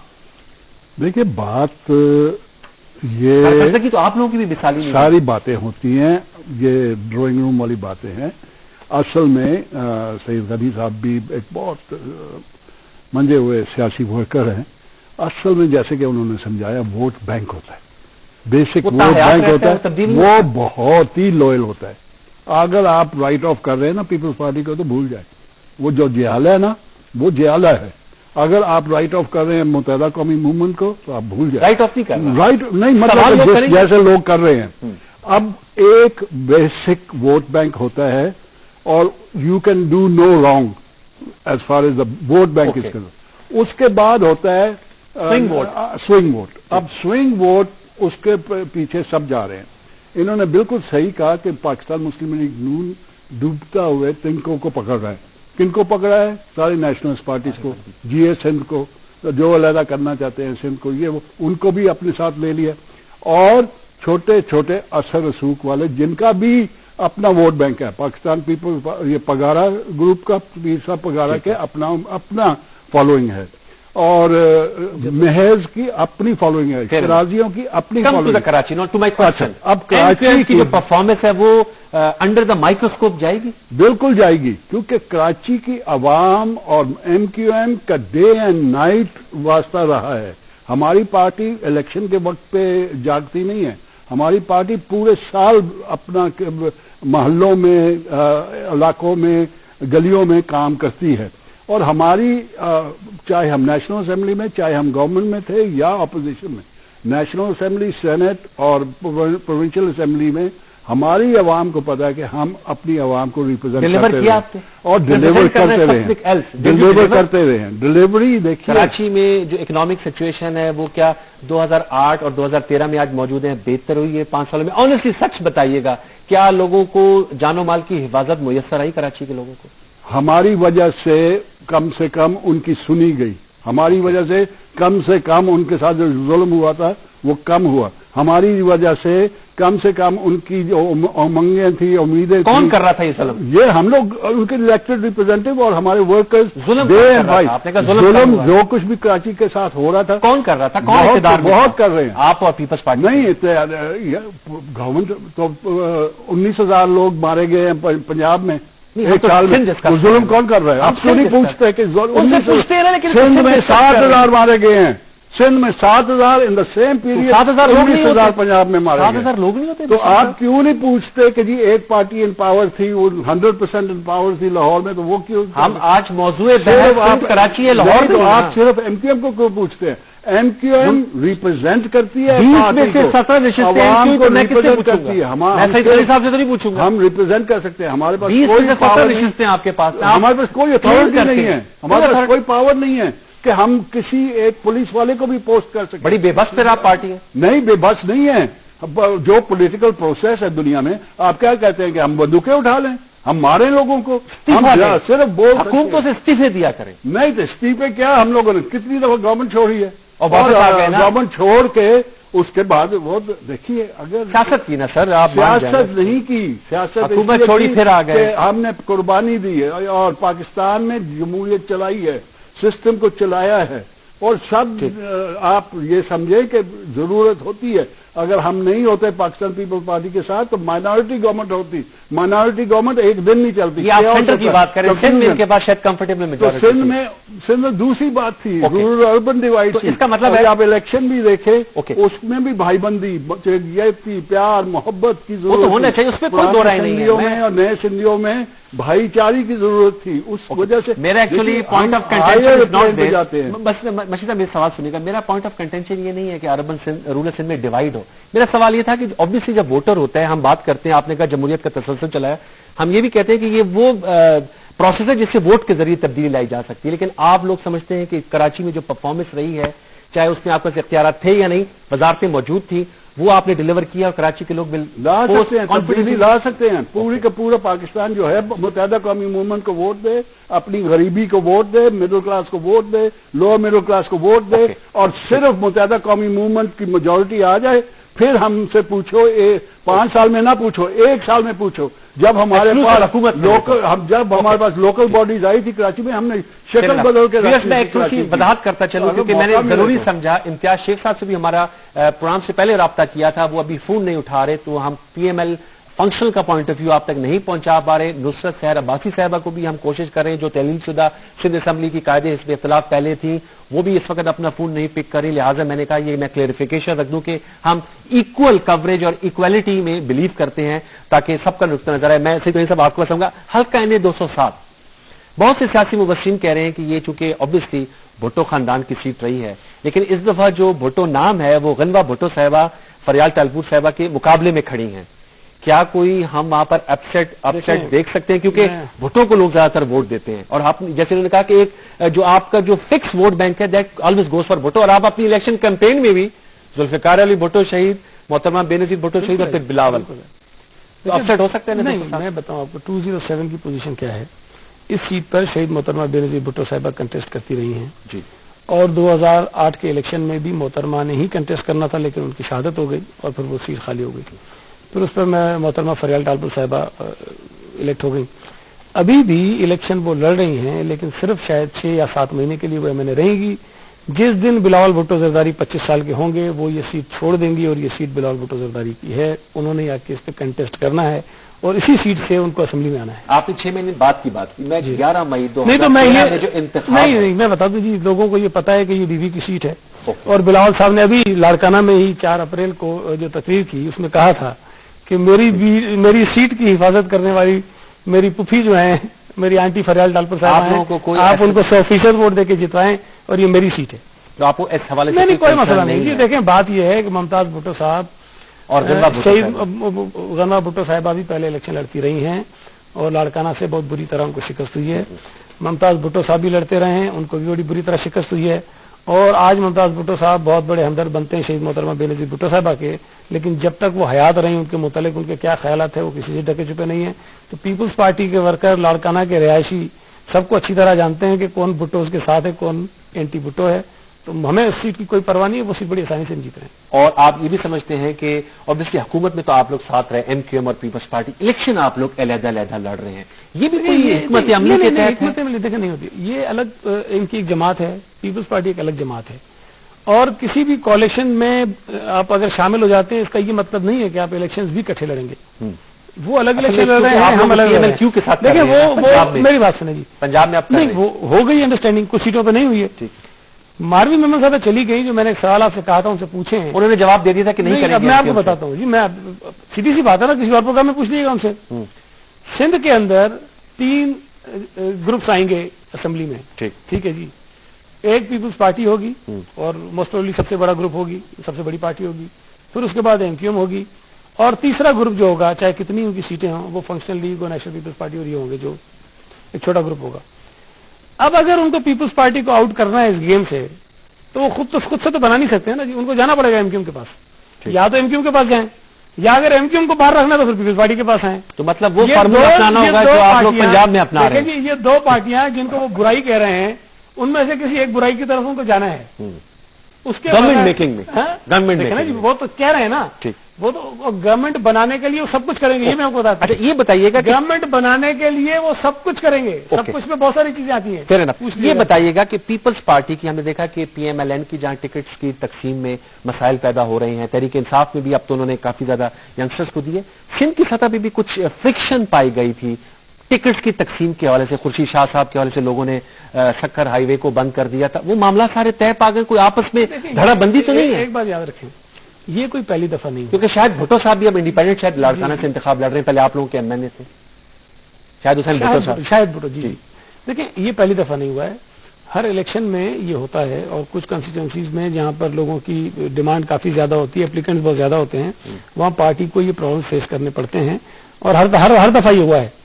دیکھیے بات یہ تو آپ لوگوں کی بھی مثالی نہیں, ساری باتیں ہوتی ہیں, یہ ڈرائنگ روم والی باتیں ہیں. اصل میں سید غنی صاحب بھی ایک بہت منجے ہوئے سیاسی ورکر ہیں. اصل میں جیسے کہ انہوں نے سمجھایا ووٹ بینک ہوتا ہے, بیسک ووٹ بینک ہوتا ہے, وہ بہت ہی لوئل ہوتا ہے. اگر آپ رائٹ آف کر رہے ہیں نا پیپلز پارٹی کو تو بھول جائیں, وہ جو جیالہ ہے نا وہ جیالہ ہے. اگر آپ رائٹ آف کر رہے ہیں متحدہ قومی موومنٹ کو تو آپ بھول جائیں. رائٹ آف نہیں کر رہے, رائٹ نہیں مطلب جیسے لوگ کر رہے ہیں. اب ایک بیسک ووٹ بینک ہوتا ہے, اور you can do no wrong as far as the vote bank is concerned. اس کے بعد ہوتا ہے سوئنگ ووٹ. اب سوئنگ ووٹ اس کے پیچھے سب جا رہے ہیں. انہوں نے بالکل صحیح کہا کہ پاکستان مسلم لیگ نون ڈوبتا ہوئے تنکوں کو پکڑ رہا ہے. کن کو پکڑا ہے؟ ساری نیشنلسٹ پارٹیز کو, جی اے سندھ کو, جو علیحدہ کرنا چاہتے ہیں سندھ کو, یہ ان کو بھی اپنے ساتھ لے لیا, اور چھوٹے چھوٹے اثر رسوخ والے جن کا بھی اپنا ووٹ بینک ہے. پاکستان پیپل یہ پگارا گروپ کا, پیر صاحب پگارا کے اپنا فالوئنگ ہے, اور محض کی اپنی فالوئنگ ہے, شرازیوں کی اپنی following. Karachi not to my question, اب کراچی کی جو پرفارمنس ہے وہ انڈر دا مائکروسکوپ جائے گی؟ بالکل جائے گی, کیونکہ کراچی کی عوام اور ایم کیو ایم کا ڈے اینڈ نائٹ واسطہ رہا ہے. ہماری پارٹی الیکشن کے وقت پہ جاگتی نہیں ہے, ہماری پارٹی پورے سال اپنا محلوں میں, علاقوں میں, گلیوں میں کام کرتی ہے. اور ہماری چاہے ہم نیشنل اسمبلی میں, چاہے ہم گورنمنٹ میں تھے یا اپوزیشن میں, نیشنل اسمبلی, سینٹ اور پروونشل اسمبلی میں ہماری عوام کو پتا ہے کہ ہم اپنی عوام کو ریپرزینٹ کرتے رہے اور ڈیلیور کرتے رہے ہیں. ڈیلیوری دیکھیے کراچی میں جو اکنامک سچویشن ہے وہ کیا 2008 اور 2013 میں آج موجود ہے, بہتر ہوئی ہے 5 سالوں میں؟ آنیسٹلی سچ بتائیے گا, کیا لوگوں کو جان و مال کی حفاظت میسر آئی کراچی کے لوگوں کو؟ ہماری وجہ سے کم ان کی سنی گئی, ہماری وجہ سے کم ان کے ساتھ جو ظلم ہوا تھا وہ کم ہوا, ہماری وجہ سے کم ان کی جو امنگیں تھیں, امیدیں تھیں. کون کر رہا تھا یہ ظلم؟ یہ ہم لوگ ان کے الیکٹڈ ریپرزینٹیو اور ہمارے ورکرز. ظلم جو کچھ بھی کراچی کے ساتھ ہو رہا تھا کون کر رہا تھا؟ کون بہت کر رہے ہیں, آپ اور پیپلز پارٹی؟ نہیں, گورنمنٹ تو 19,000 لوگ مارے گئے ہیں پنجاب میں ایک سال میں. ظلم کون کر رہا ہے؟ آپ کیوں نہیں پوچھتے کہ سندھ میں 7,000 مارے گئے ہیں, سندھ میں 7,000 ان دا سیم پیریڈ, 19,000 پنجاب میں مارے گئے. 7,000 لوگ نہیں ہوتے؟ تو آپ کیوں نہیں پوچھتے کہ جی ایک پارٹی ان پاور تھی, وہ 100% ان پاور تھی لاہور میں, تو وہ کیوں؟ ہم آج موضوع آپ کراچی ہے لاہور, تو آپ صرف ایم کیو ایم کو کیوں پوچھتے ہیں؟ ایم کیو ایم ریپرزینٹ کرتی ہے, عوام کو ریپرزینٹ کرتی ہے. صاحب سے تو نہیں پوچھوں گا, ہم ریپرزینٹ کر سکتے ہیں, ہمارے پاس 20 رشتے ہیں آپ کے پاس, ہمارے پاس کوئی اتھارٹی نہیں ہے, ہمارے پاس کوئی پاور نہیں ہے کہ ہم کسی ایک پولیس والے کو بھی پوسٹ کر سکیں. بڑی بے بس پھر آپ پارٹی ہے. نہیں, بے بس نہیں ہے. جو پولیٹیکل پروسیس ہے دنیا میں, آپ کیا کہتے ہیں کہ ہم بندوقیں اٹھا لیں, ہم مارے لوگوں کو, صرف حکومتوں سے استعفے دیا کریں؟ نہیں تو استعفے کیا, ہم لوگوں نے کتنی دفعہ گورنمنٹ چھوڑی ہے, اور گورنمنٹ چھوڑ کے اس کے بعد وہ دیکھیے اگر سیاست کی نا سر, آپ سیاست نہیں کی, سیاست حکومت چھوڑی پھر آ گئے, ہم نے قربانی دی ہے اور پاکستان میں جمہوریت چلائی ہے, سسٹم کو چلایا ہے. اور سب آپ یہ سمجھیں کہ ضرورت ہوتی ہے, اگر ہم نہیں ہوتے پاکستان پیپل پارٹی کے ساتھ تو مائنارٹی گورنمنٹ ہوتی. مائنارٹی گورنمنٹ ایک دن نہیں چلتی. آپ سینٹر کی بات کریں, سندھ میں ان کے پاس شاید کمفرٹیبل میجورٹی, سندھ میں دوسری بات تھی, رورل اربن ڈیوائڈ. اس کا مطلب ہے آپ الیکشن بھی دیکھیں, اس میں بھی بھائی بندی, یکتی, پیار, محبت کی ضرورت ہونا چاہیے, اس میں کوئی دو رائے نہیں ہے. اور نئے سندھیوں میں بھائی چاری کی ضرورت تھی, اس وجہ سے میرا ایکچولی پوائنٹ آف کنٹینشن جاتے ہیں. بس مشیدہ میرا سوال سنیے گا, میرا پوائنٹ آف کنٹینشن یہ نہیں ہے کہ اربن رورل سندھ میں ڈیوائڈ ہو. میرا سوال یہ تھا کہ obviously جب ووٹر ہوتا ہے, ہم بات کرتے ہیں, آپ نے کہا جمہوریت کا تسلسل چلا ہے, ہم یہ بھی کہتے ہیں کہ یہ وہ پروسیس ہے جس سے ووٹ کے ذریعے تبدیلی لائی جا سکتی ہے. لیکن آپ لوگ سمجھتے ہیں کہ کراچی میں جو پرفارمنس رہی ہے, چاہے اس میں آپ کے اختیارات تھے یا نہیں, وزارتیں موجود تھیں, وہ آپ نے ڈیلیور کیا اور کراچی کے لوگ لا سکتے ہیں. پوری کا پورا پاکستان جو ہے متحدہ قومی موومنٹ کو ووٹ دے, اپنی غریبی کو ووٹ دے, مڈل کلاس کو ووٹ دے, لوور مڈل کلاس کو ووٹ دے, اور صرف متحدہ قومی موومنٹ کی میجورٹی آ جائے. پھر ہم سے پوچھو, 5 سال میں نہ پوچھو, 1 سال میں پوچھو. جب ہمارے پاس حکومت جب ہمارے پاس لوکل باڈیز آئی تھی کراچی میں, ہم نے شکل بدل کے میں ایک تھوڑی وضاحت کرتا چلوں, کیونکہ میں نے ضروری سمجھا. امتیاز شیخ صاحب سے بھی ہمارا پروگرام سے پہلے رابطہ کیا تھا, وہ ابھی فون نہیں اٹھا رہے, تو ہم پی ایم ایل فنکشنل کا پوائنٹ آف ویو آپ تک نہیں پہنچا پا رہے. نصرت سحر عباسی صاحبہ کو بھی ہم کوشش کر رہے ہیں, جو تحلیل شدہ سندھ اسمبلی کی قائد حزب اختلاف پہلے تھیں, وہ بھی اس وقت اپنا فون نہیں پک کر رہی. لہٰذا میں نے کہا یہ میں کلیئرفیکیشن رکھ دوں کہ ہم ایکول کوریج اور ایکویلٹی میں بلیو کرتے ہیں, تاکہ سب کا نقطہ نظر ہے. میں صحیح سب آپ کو بتاؤں گا. حلقہ ایم 207, بہت سے سیاسی مبصرین کہہ رہے ہیں کہ یہ چونکہ obviously بھٹو خاندان کی سیٹ رہی ہے, لیکن اس دفعہ جو بھٹو نام ہے وہ غنوہ بھٹو صاحبہ فریال ٹالپور صاحبہ کے مقابلے میں کھڑی ہیں. کیا کوئی ہم وہاں پر اپسیٹ دیکھ سکتے ہیں, کیونکہ بھٹو کو لوگ زیادہ تر ووٹ دیتے ہیں, اور آپ جیسے انہوں نے کہا کہ ایک جو آپ کا جو فکس ووٹ بینک ہے that always goes for Bhutto, اور آپ اپنی الیکشن کیمپین میں بھی ذوالفقار علی بھٹو شہید, محترمہ بے نظیر بھٹو شہید اور پھر بلاول, تو اپسیٹ ہو سکتے ہیں. میں بتاؤں آپ کو 207 کی پوزیشن کیا ہے. اس سیٹ پر شہید محترمہ بے نظیر بھٹو صاحبہ کنٹیسٹ کرتی رہی ہیں جی, اور 2008 کے الیکشن میں بھی محترمہ نے ہی کنٹیسٹ کرنا تھا, لیکن ان کی شہادت ہو گئی اور پھر وہ سیٹ خالی ہو گئی. پھر اس پر میں محترمہ فریال ٹالپور صاحبہ الیکٹ ہو گئی. ابھی بھی الیکشن وہ لڑ رہی ہیں, لیکن صرف شاید 6 یا 7 مہینے کے لیے وہ ایم این اے رہیں گی, जिस दिन बिलावल भुट्टो जरदारी 25 साल के होंगे वो ये सीट छोड़ देंगी और ये सीट बिलावल भुट्टो जरदारी की है। उन्होंने आके इस पे कंटेस्ट करना है और इसी सीट से उनको असेंबली में आना है। आपने 6 महीने बाद की बात की, मैं 11 मई 2013 नहीं तो मैं ये जो इंतखाब नहीं मैं बता दूं जी, लोगों को ये पता है कि ये बीवी की सीट है और बिलावल साहब ने अभी लाड़काना में ही 4 अप्रैल को जो तकरीर की उसमें कहा था कि मेरी सीट की हिफाजत करने वाली मेरी पुफी जो है, मेरी आंटी फरियाल डालपुर साहब, आप उनको 100% वोट देके जितवाएं और ये मेरी सीट है। तो आपको इस हवाले से नहीं कोई मसला नहीं जी। देखें बात यह है कि मुमताज भुट्टो साहब और गन्ना भुट्टो साहिबा भी पहले इलेक्शन लड़ती रही हैं और लाड़काना से बहुत बुरी तरह उनको शिकस्त हुई है। मुमताज भुट्टो साहब भी लड़ते रहे हैं, उनको भी बड़ी बुरी तरह शिकस्त हुई है और आज मुमताज भुट्टो साहब बहुत बड़े हमदर्द बनते हैं शहीद मोहतरमा बेनजीर भुट्टो साहिबा के, लेकिन जब तक वो हयात रही उनके मुतालिक उनके क्या ख्यालात है वो किसी से ढके छुपे नहीं है। तो पीपुल्स पार्टी के वर्कर, लाड़काना के रिहायशी सबको अच्छी तरह जानते हैं कि कौन भुट्टो उसके साथ है, कौन एंटी भुट्टो है। तो हमें उस सीट की कोई परवाह नहीं है, वो सीट बड़ी आसानी से हम जीत रहे हैं। और आप ये भी समझते हैं कि ऑब्वियसली हुकूमत में तो आप लोग साथ रहे, एमक्यूएम और पीपल्स पार्टी, इलेक्शन आप लोग अलग-अलग लड़ रहे हैं, ये भी कोई हिकमत अमली के तहत है? हिकमत अमली देखा नहीं होती, ये अलग इनकी एक जमात है, पीपल्स पार्टी एक अलग जमात है और किसी भी कोalition में आप अगर शामिल हो जाते हैं इसका ये मतलब नहीं है कि आप इलेक्शंस भी इकट्ठे लड़ेंगे। वो अलग इलेक्शन लड़ रहे हैं, हम अलग क्यों के साथ। देखिए वो मेरी बात सुनिए जी, पंजाब में आप नहीं वो हो गई अंडरस्टैंडिंग, कुछ सीटों पर नहीं हुई है। मारवी मेमन साहब चली गई, जो मैंने एक सवाल आपसे कहा था उनसे पूछे हैं, उन्होंने जवाब दे दिया था कि नहीं करेंगे। अब मैं आपको बताता हूँ जी, मैं सीधी सी बात है ना, किसी और प्रोग्राम में पूछ लीजिएगा उनसे। सिंध के अंदर 3 ग्रुप्स आएंगे असेंबली में, ठीक है जी। एक पीपुल्स पार्टी होगी और मोस्ट प्रोबेबली सबसे बड़ा ग्रुप होगी, सबसे बड़ी पार्टी होगी, फिर उसके बाद एमक्यूएम होगी और तीसरा ग्रुप जो होगा चाहे कितनी उनकी सीटें हों वो फंक्शनल लीग और नेशनल पीपुल्स पार्टी और ये होंगे, जो एक छोटा ग्रुप होगा। अब अगर उनको पीपुल्स पार्टी को आउट करना है इस गेम से तो वो खुद से तो बना नहीं सकते हैं ना जी, उनको जाना पड़ेगा एमक्यूएम के पास, या तो एमक्यूएम के पास जाएं या अगर एमक्यूएम को बाहर रखना तो फिर पीपुल्स पार्टी के पास आए। तो मतलब वो फार्मूला अपनाना होगा जो आप लोग पंजाब में अपना रहे हैं। ये 2 पार्टियां जिनको वो बुराई कह रहे हैं उनमें से किसी एक बुराई की तरफ उनको जाना है, उसके गवर्नमेंट मेकिंग में, गवर्नमेंट मेकिंग वो तो कह रहे हैं ना, वो तो गवर्नमेंट बनाने के लिए वो सब कुछ करेंगे, ये मैं आपको बताता हूं। अच्छा ये बताइएगा, गवर्नमेंट बनाने के लिए वो सब कुछ करेंगे, सब कुछ में बहुत सारी चीजें आती हैं। Fair enough. ये बताइएगा कि पीपल्स पार्टी की हमने देखा कि पीएमएलएन की जहां टिकट्स की तकसीम में मसाइल पैदा हो रहे हैं, तहरीक इंसाफ में भी अब तो उन्होंने काफी ज्यादा यंगस्टर्स को दिए, सिंध की सतह पर भी कुछ फ्रिक्शन पाई गई थी टिकट्स की तकसीम के हवाले से, खुर्शीद शाह साहब के हवाले से लोगों ने सक्कर हाईवे को बंद कर दिया था, वो मामला सारे तय पा गए, कोई आपस में धड़ाबंदी तो नहीं है? एक बात याद रखें, ये कोई पहली दफा नहीं, क्योंकि शायद भुट्टो साहब भी अब इंडिपेंडेंट शायद लाड़काना से इंतखाब लड़ रहे हैं, पहले आप लोगों के एमएनए थे शायद हुसैन भुट्टो साहब, शायद भुट्टो जी। देखिए ये पहली दफा नहीं हुआ है, हर इलेक्शन में ये होता है और कुछ कंस्टिट्यूंसीज में जहां पर लोगों की डिमांड काफी ज्यादा होती है, एप्लीकेंट्स बहुत ज्यादा होते हैं, वहां पार्टी को ये प्रॉब्लम फेस करने पड़ते हैं और हर दफा ये हुआ है।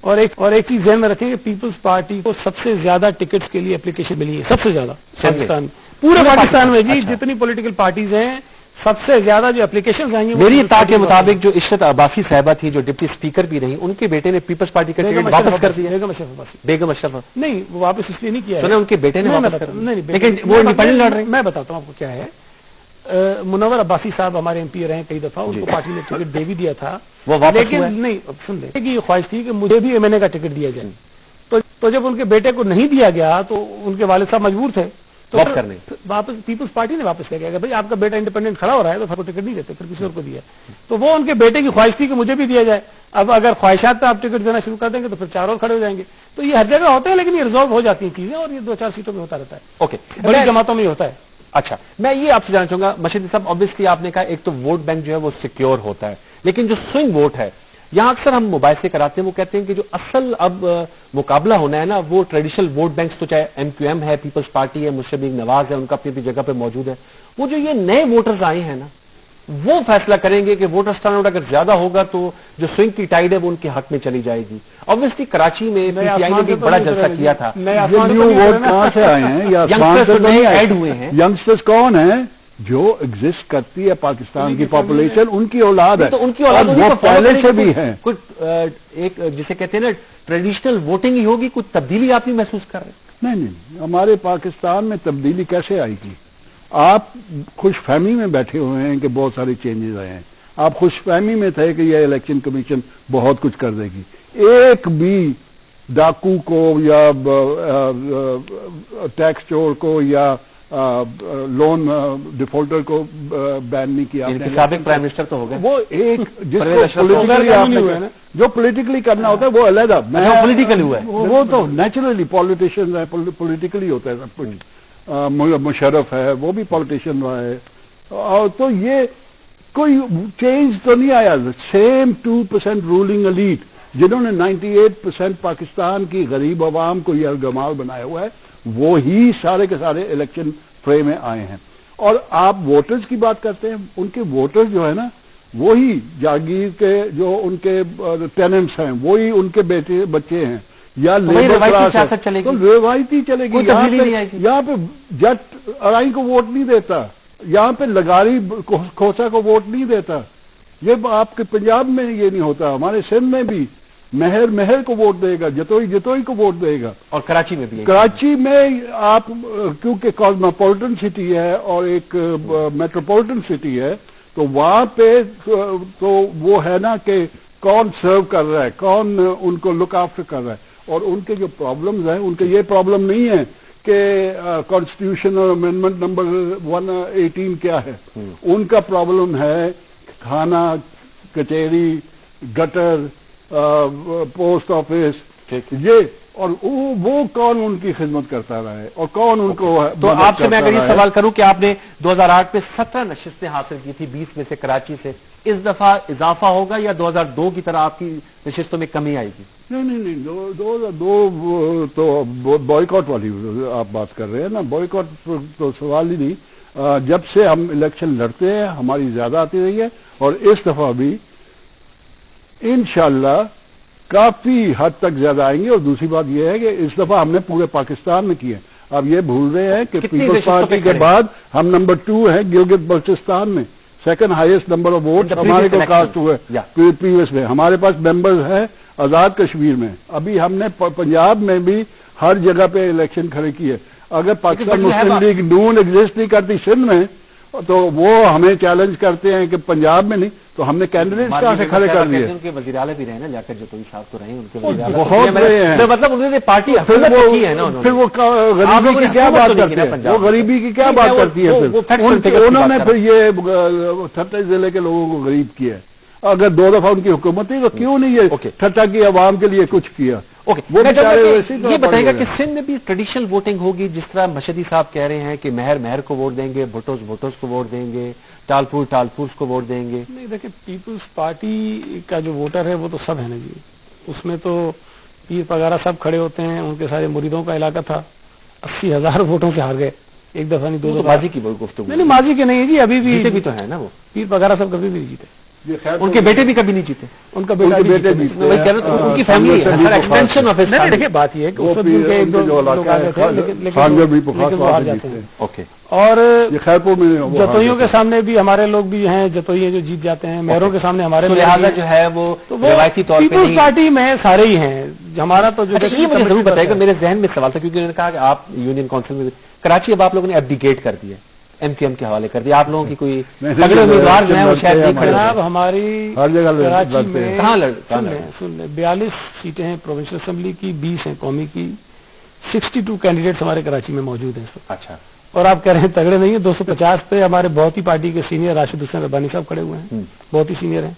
और एक चीज ध्यान में रखें कि पीपल्स पार्टी को सबसे ज्यादा टिकट्स के लिए एप्लीकेशन मिली है, सबसे ज्यादा पाकिस्तान, पूरे पाकिस्तान में जी जितनी पॉलिटिकल पार्टीज हैं सबसे ज्यादा जो एप्लीकेशन आई हैं। मेरी इत्तला के मुताबिक जो इशरत अब्बासी साहिबा थी जो डिप्टी स्पीकर भी रही, उनके बेटे ने पीपल्स पार्टी का टिकट वापस कर दिया। बेगम अशरफ नहीं, वो वापस इसलिए नहीं किया, उनके बेटे ने वापस कर दिया, लेकिन वो इंडिपेंडेंट लड़ रहे हैं। मैं बताता हूँ आपको क्या है, मुनव्वर अब्बासी साहब हमारे एमपी रहे कई दफा, उनको पार्टी ने टिकट दे भी दिया था, वो लेकिन नहीं, सुन ले कि ये ख्वाहिश थी कि मुझे भी एमएनए का टिकट दिया जाए, तो जब उनके बेटे को नहीं दिया गया तो उनके वालिद साहब मजबूर थे तो वापस पीपल्स पार्टी ने वापस ले गया, भाई आपका बेटा इंडिपेंडेंट खड़ा हो रहा है तो फिर टिकट नहीं देते, फिर किसी और को दिया। तो वो उनके बेटे की ख्वाहिश थी कि मुझे भी दिया जाए। अब अगर ख्वाहिशात पे आप टिकट देना शुरू कर देंगे तो फिर 4 और खड़े हो जाएंगे। तो ये हर जगह होता है, लेकिन ये रिजॉल्व हो जाती हैं चीजें और ये 2-4 सीटों में होता रहता है। ओके, बड़ी जमातों में होता है। अच्छा, मैं ये आपसे जानना चाहूंगा मशीद साहब, ऑब्वियसली आपने कहा एक तो वोट बैंक जो है वो सिक्योर होता है, लेकिन जो स्विंग वोट है यहां अक्सर हम मोबाइल से कराते हैं, वो कहते हैं कि जो असल अब मुकाबला होना है ना वो ट्रेडिशनल वोट बैंक्स, तो चाहे एमक्यूएम है, पीपल्स पार्टी है, मुशर्रफ नवाज है, उनका अपनी अपनी जगह पे मौजूद है, वो जो ये नए वोटर्स आए हैं ना वो फैसला करेंगे कि वोटर्स टर्नआउट अगर ज्यादा होगा तो जो स्विंग की टाइड है वो उनके हक में चली जाएगी। ऑब्वियसली कराची में पीटीआई ने भी बड़ा जलसा किया था। न्यू वोट कहां से आए हैं या ऐड हुए हैं? यंगस्टर्स कौन है? जो एग्जिस्ट करती है पाकिस्तान की पॉपुलेशन, उनकी औलाद है, तो उनकी औलाद वो पहले से भी है। कुछ एक जिसे कहते हैं ना ट्रेडिशनल वोटिंग ही होगी, कुछ तब्दीली आप नहीं महसूस कर रहे? नहीं, हमारे पाकिस्तान में तब्दीली कैसे आएगी? आप खुशफहमी में बैठे हुए हैं कि बहुत सारे चेंजेस आए हैं, आप खुशफहमी में थे कि यह इलेक्शन कमीशन बहुत कुछ कर देगी। एक भी डाकू को या टैक्स चोर को या लोन डिफॉल्टर को बैन नहीं किया। साबिक प्राइम मिनिस्टर तो हो गए, वो एक जिसको पॉलिटिकली आपने जो पॉलिटिकली करना होता है वो अलग है, पॉलिटिकली हुआ है, वो तो नेचुरली पॉलिटिशियन है, पॉलिटिकली होता है सब कुछ। मुशर्रफ है वो भी पॉलिटिशियन रहा है, और तो ये कोई चेंज तो नहीं आया। सेम 2% रूलिंग एलीट जिन्होंने 98% पाकिस्तान की गरीब आवाम को यरगमाल बनाया हुआ है, वो ही सारे के सारे इलेक्शन फ्रे में आए हैं। और आप वोटर्स की बात करते हैं, उनके वोटर्स जो है ना वही जागीर के जो उनके टेनेंट्स हैं, वही उनके बेटे बच्चे हैं या लेबर क्लास है, तो रिवायती चलेगी। यहाँ पे जट अराई को वोट नहीं देता, यहाँ पे लगारी खोसा को वोट नहीं देता। ये आपके पंजाब में ये नहीं होता, हमारे सिंध में भी महर को वोट देगा, जतोई को वोट देगा। और कराची में भी, कराची में आप क्योंकि कॉस्मोपॉलिटन सिटी है और एक मेट्रोपॉलिटन सिटी है, तो वहां पे तो वो है ना कि कौन सर्व कर रहा है, कौन उनको लुक आफ्टर कर रहा है। और उनके जो प्रॉब्लम्स हैं, उनके ये प्रॉब्लम नहीं है कि कॉन्स्टिट्यूशनल अमेंडमेंट नंबर 118 क्या है, उनका प्रॉब्लम है खाना, कचहरी, गटर, पोस्ट ऑफिस, ये। और वो कौन उनकी खिदमत करता रहा है और कौन उनको तो आपसे मैं अगर ये सवाल करूं कि आपने 2008 में 17 नशिस्तें हासिल की थी 20 में से कराची से, इस दफा इजाफा होगा या 2002 की तरह आपकी नशिस्तों में कमी आएगी? नहीं, 2002 तो बॉयकॉट वाली आप बात कर रहे हैं ना, बॉयकॉट तो सवाल ही नहीं। जब से हम इलेक्शन लड़ते हैं हमारी ज्यादा आती रही है, और इस दफा भी इंशाल्लाह काफी हद तक ज्यादा आएंगे। और दूसरी बात यह है कि इस दफा हमने पूरे पाकिस्तान में किए। अब ये भूल रहे हैं कि पीपल्स पार्टी के बाद हम नंबर 2 हैं गिलगित बल्चिस्तान में, second highest number of vote हमारे को कास्ट हुए प्रीवियस में। हमारे पास मेंबर्स हैं आजाद कश्मीर में, अभी हमने पंजाब में भी हर जगह पे इलेक्शन खड़े किए। अगर पाकिस्तान मुस्लिम लीग नून एग्जिस्ट नहीं करती सिंध में, तो वो हमें चैलेंज करते हैं कि पंजाब में नहीं, तो हमने कैंडिडेट कहां से खड़े कर दिए। उनके वजीर आला भी रहे ना, जाकर जतोई साहब तो रहे, उनके बहुत रहे हैं, मतलब उन्होंने पार्टी फिर वो गरीबी की क्या बात करते हैं, वो गरीबी की क्या बात करती है। फिर उन्होंने फिर ये 38 जिले के लोगों को गरीब किया है। अगर 2 दफा उनकी हुकूमत थी तो क्यों नहीं ये ठट्टा की आवाम के लिए कुछ किया। वो ये बताएगा कि सिंध में भी ट्रेडिशनल वोटिंग होगी, जिस तरह मशदी साहब कह रहे हैं कि महर को वोट देंगे, भुट्टोस को वोट देंगे, टालपुर को वोट देंगे। नहीं, देखिए पीपुल्स पार्टी का जो वोटर है वो तो सब है ना जी, उसमें तो पीर पगारा सब खड़े होते हैं, उनके सारे मुरीदों का इलाका था। 80,000 वोटों से हार गए, एक दफा नहीं 2 दफा। माजी की गुफ्तगू नहीं, माजी के नहीं है जी, अभी भी तो है ना, वो पीर पगारा सब कभी भी नहीं जीते, उनके बेटे भी कभी नहीं जीते, उनका बेटे भी उनकी फैमिली एक्सटेंशन ऑफ। देखिए बात ये है कि हार जाते हैं। ओके, और खैरपुर में जतोइयों के सामने भी हमारे लोग भी हैं, जतोई जो जीत जाते हैं, मेहरों के सामने हमारे लिहाजा जो है वो रिवायती तौर पे पीपुल्स पार्टी में सारे ही हैं। हमारा तो जो ये मुझे जरूर बताएगा, मेरे जहन में सवाल था क्योंकि उन्होंने कहा कि आप यूनियन काउंसिल में कराची अब आप लोगों ने एब्डिकेट कर दिया, MQM के हवाले कर दिया। आप लोगों की कोई तगड़े उम्मीदवार जो है वो शायद नहीं खड़े। जनाब हमारी हर जगह कराची में कहाँ सुन ले 42 सीटें हैं प्रोविंशियल असेंबली की, 20 हैं कौमी की, 62 कैंडिडेट्स हमारे कराची में मौजूद हैं। अच्छा, और आप कह रहे हैं तगड़े नहीं है। 250 पे हमारे बहुत ही पार्टी के सीनियर राशिद हुसैन रब्बानी साहब खड़े हुए हैं, बहुत ही सीनियर हैं।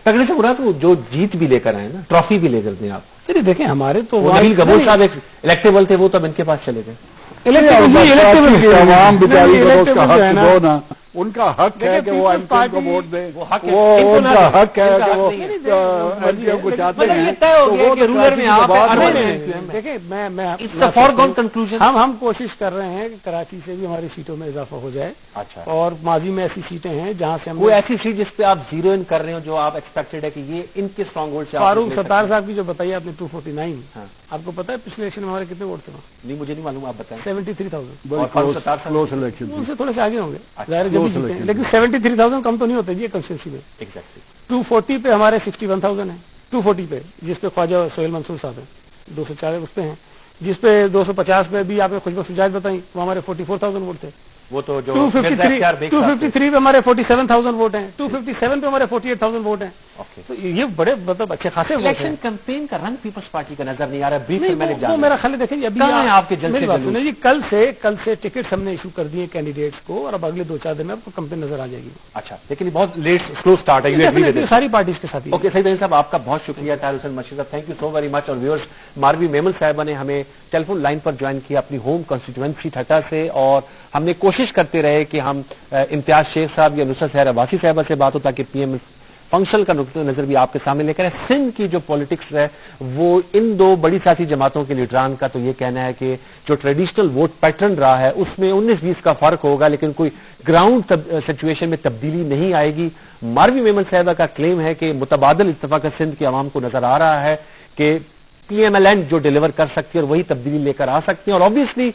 तगड़े से बुरा तो जो जीत भी लेकर आए ना, ट्रॉफी भी लेकर दें आप। चलिए देखें, हमारे तो नबील गबूर साहब एक इलेक्टेबल थे, वो तब इनके पास चले गए। आवाम बेचारी को हक दो ना, उनका हक है कि वो MQM को वोट दे, वो उनका हक है कि वो MQM को चाहते हैं। देखिए मैं फॉरगॉन कंक्लूजन, हम कोशिश कर रहे हैं कि कराची से भी हमारी सीटों में इजाफा हो जाए। अच्छा, और माजी में ऐसी सीटें हैं जहां से हम कोई ऐसी सीट जिस पे आप जीरो इन कर रहे हो, जो आप एक्सपेक्टेड है कि ये इनके स्ट्रॉन्ग होल्ड से फारूक सत्तार साहब की जो बताई आपने 249, आपको पता है पिछले इलेक्शन में हमारे कितने वोट थे? नहीं, मुझे नहीं मालूम, आप बताएं। 73,000, उनसे थोड़े से आगे होंगे लेकिन 73,000 कम तो नहीं होते जी कंस्टिट्यूंसी में। एग्जैक्टली 240 पे हमारे 61,000 है, 240 पे जिसपे ख्वाजा सोहेल मंसूर साहब है, 204 उस पे हैं, जिसपे 250 पे भी आपने खुशबू सुजात बताई, वो हमारे 44,000 वोट थे। वो तो जो 253 पे हमारे 47,000 वोट हैं, 257 पे हमारे 48,000 वोट हैं, تو یہ بڑے مطلب اچھے خاصے الیکشن کمپین کا رنگ پیپلز پارٹی کا نظر نہیں آ رہا ہے. وہ میرا خیال ہے دیکھیں ابھی آپ کے جلسے جی کل سے ٹکٹس ہم نے ایشو کر دیے کینڈیڈیٹس کو اور اب اگلے 2-4 دن میں آپ کو کمپین نظر آ جائے گی. اچھا لیکن یہ بہت لیٹ سلو سٹارٹ ہے ساری پارٹیز کے ساتھ. اوکے سعید علی صاحب آپ کا بہت شکریہ. طاہر حسین مشیر صاحب thank you so very much. اور ویورز ماروی میمن صاحبہ نے ہمیں ٹیلی فون لائن پر جوائن کیا اپنی ہوم کنسٹیٹوئنسی ٹھٹا سے اور ہم نے کوشش کرتے رہے کہ ہم امتیاز شیخ صاحب یا نصرت سحر عباسی صاحبہ سے بات ہو تاکہ پی ایم فنکشن کا نقطہ نظر بھی آپ کے سامنے لے کر ہے. سندھ کی جو پولیٹکس ہے وہ ان دو بڑی سیاسی جماعتوں کے لیڈران کا تو یہ کہنا ہے کہ جو ٹریڈیشنل ووٹ پیٹرن رہا ہے اس میں 19-20 کا فرق ہوگا لیکن کوئی گراؤنڈ سچویشن میں تبدیلی نہیں آئے گی. ماروی میمن صاحبہ کا کلیم ہے کہ متبادل اتفاق سندھ کی عوام کو نظر آ رہا ہے کہ پی ایم ایل این جو ڈیلیور کر سکتی ہے اور وہی تبدیلی لے کر آ سکتے ہیں. اور آبویسلی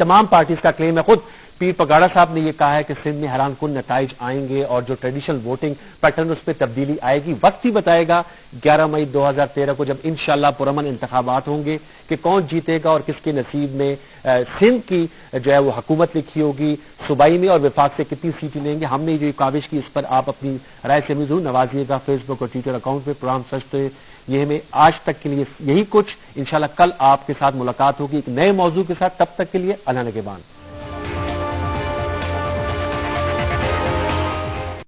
تمام پارٹیز کا کلیم ہے. خود پیر پگاڑا صاحب نے یہ کہا ہے کہ سندھ میں حیران کن نتائج آئیں گے اور جو ٹریڈیشنل ووٹنگ پیٹرن اس پہ تبدیلی آئے گی. وقت ہی بتائے گا 11 مئی 2013 کو جب انشاءاللہ پرامن انتخابات ہوں گے کہ کون جیتے گا اور کس کے نصیب میں سندھ کی جو ہے وہ حکومت لکھی ہوگی. صوبائی میں اور وفاق سے کتنی سیٹیں لیں گے. ہم نے جو کاوش کی اس پر آپ اپنی رائے سے ضرور نوازیے گا فیس بک اور ٹویٹر اکاؤنٹ پہ. پروگرام سچ تو یہ ہمیں آج تک کے لیے یہی کچھ. انشاءاللہ کل آپ کے ساتھ ملاقات ہوگی ایک نئے موضوع کے ساتھ. تب تک کے لیے اللہ نگہبان.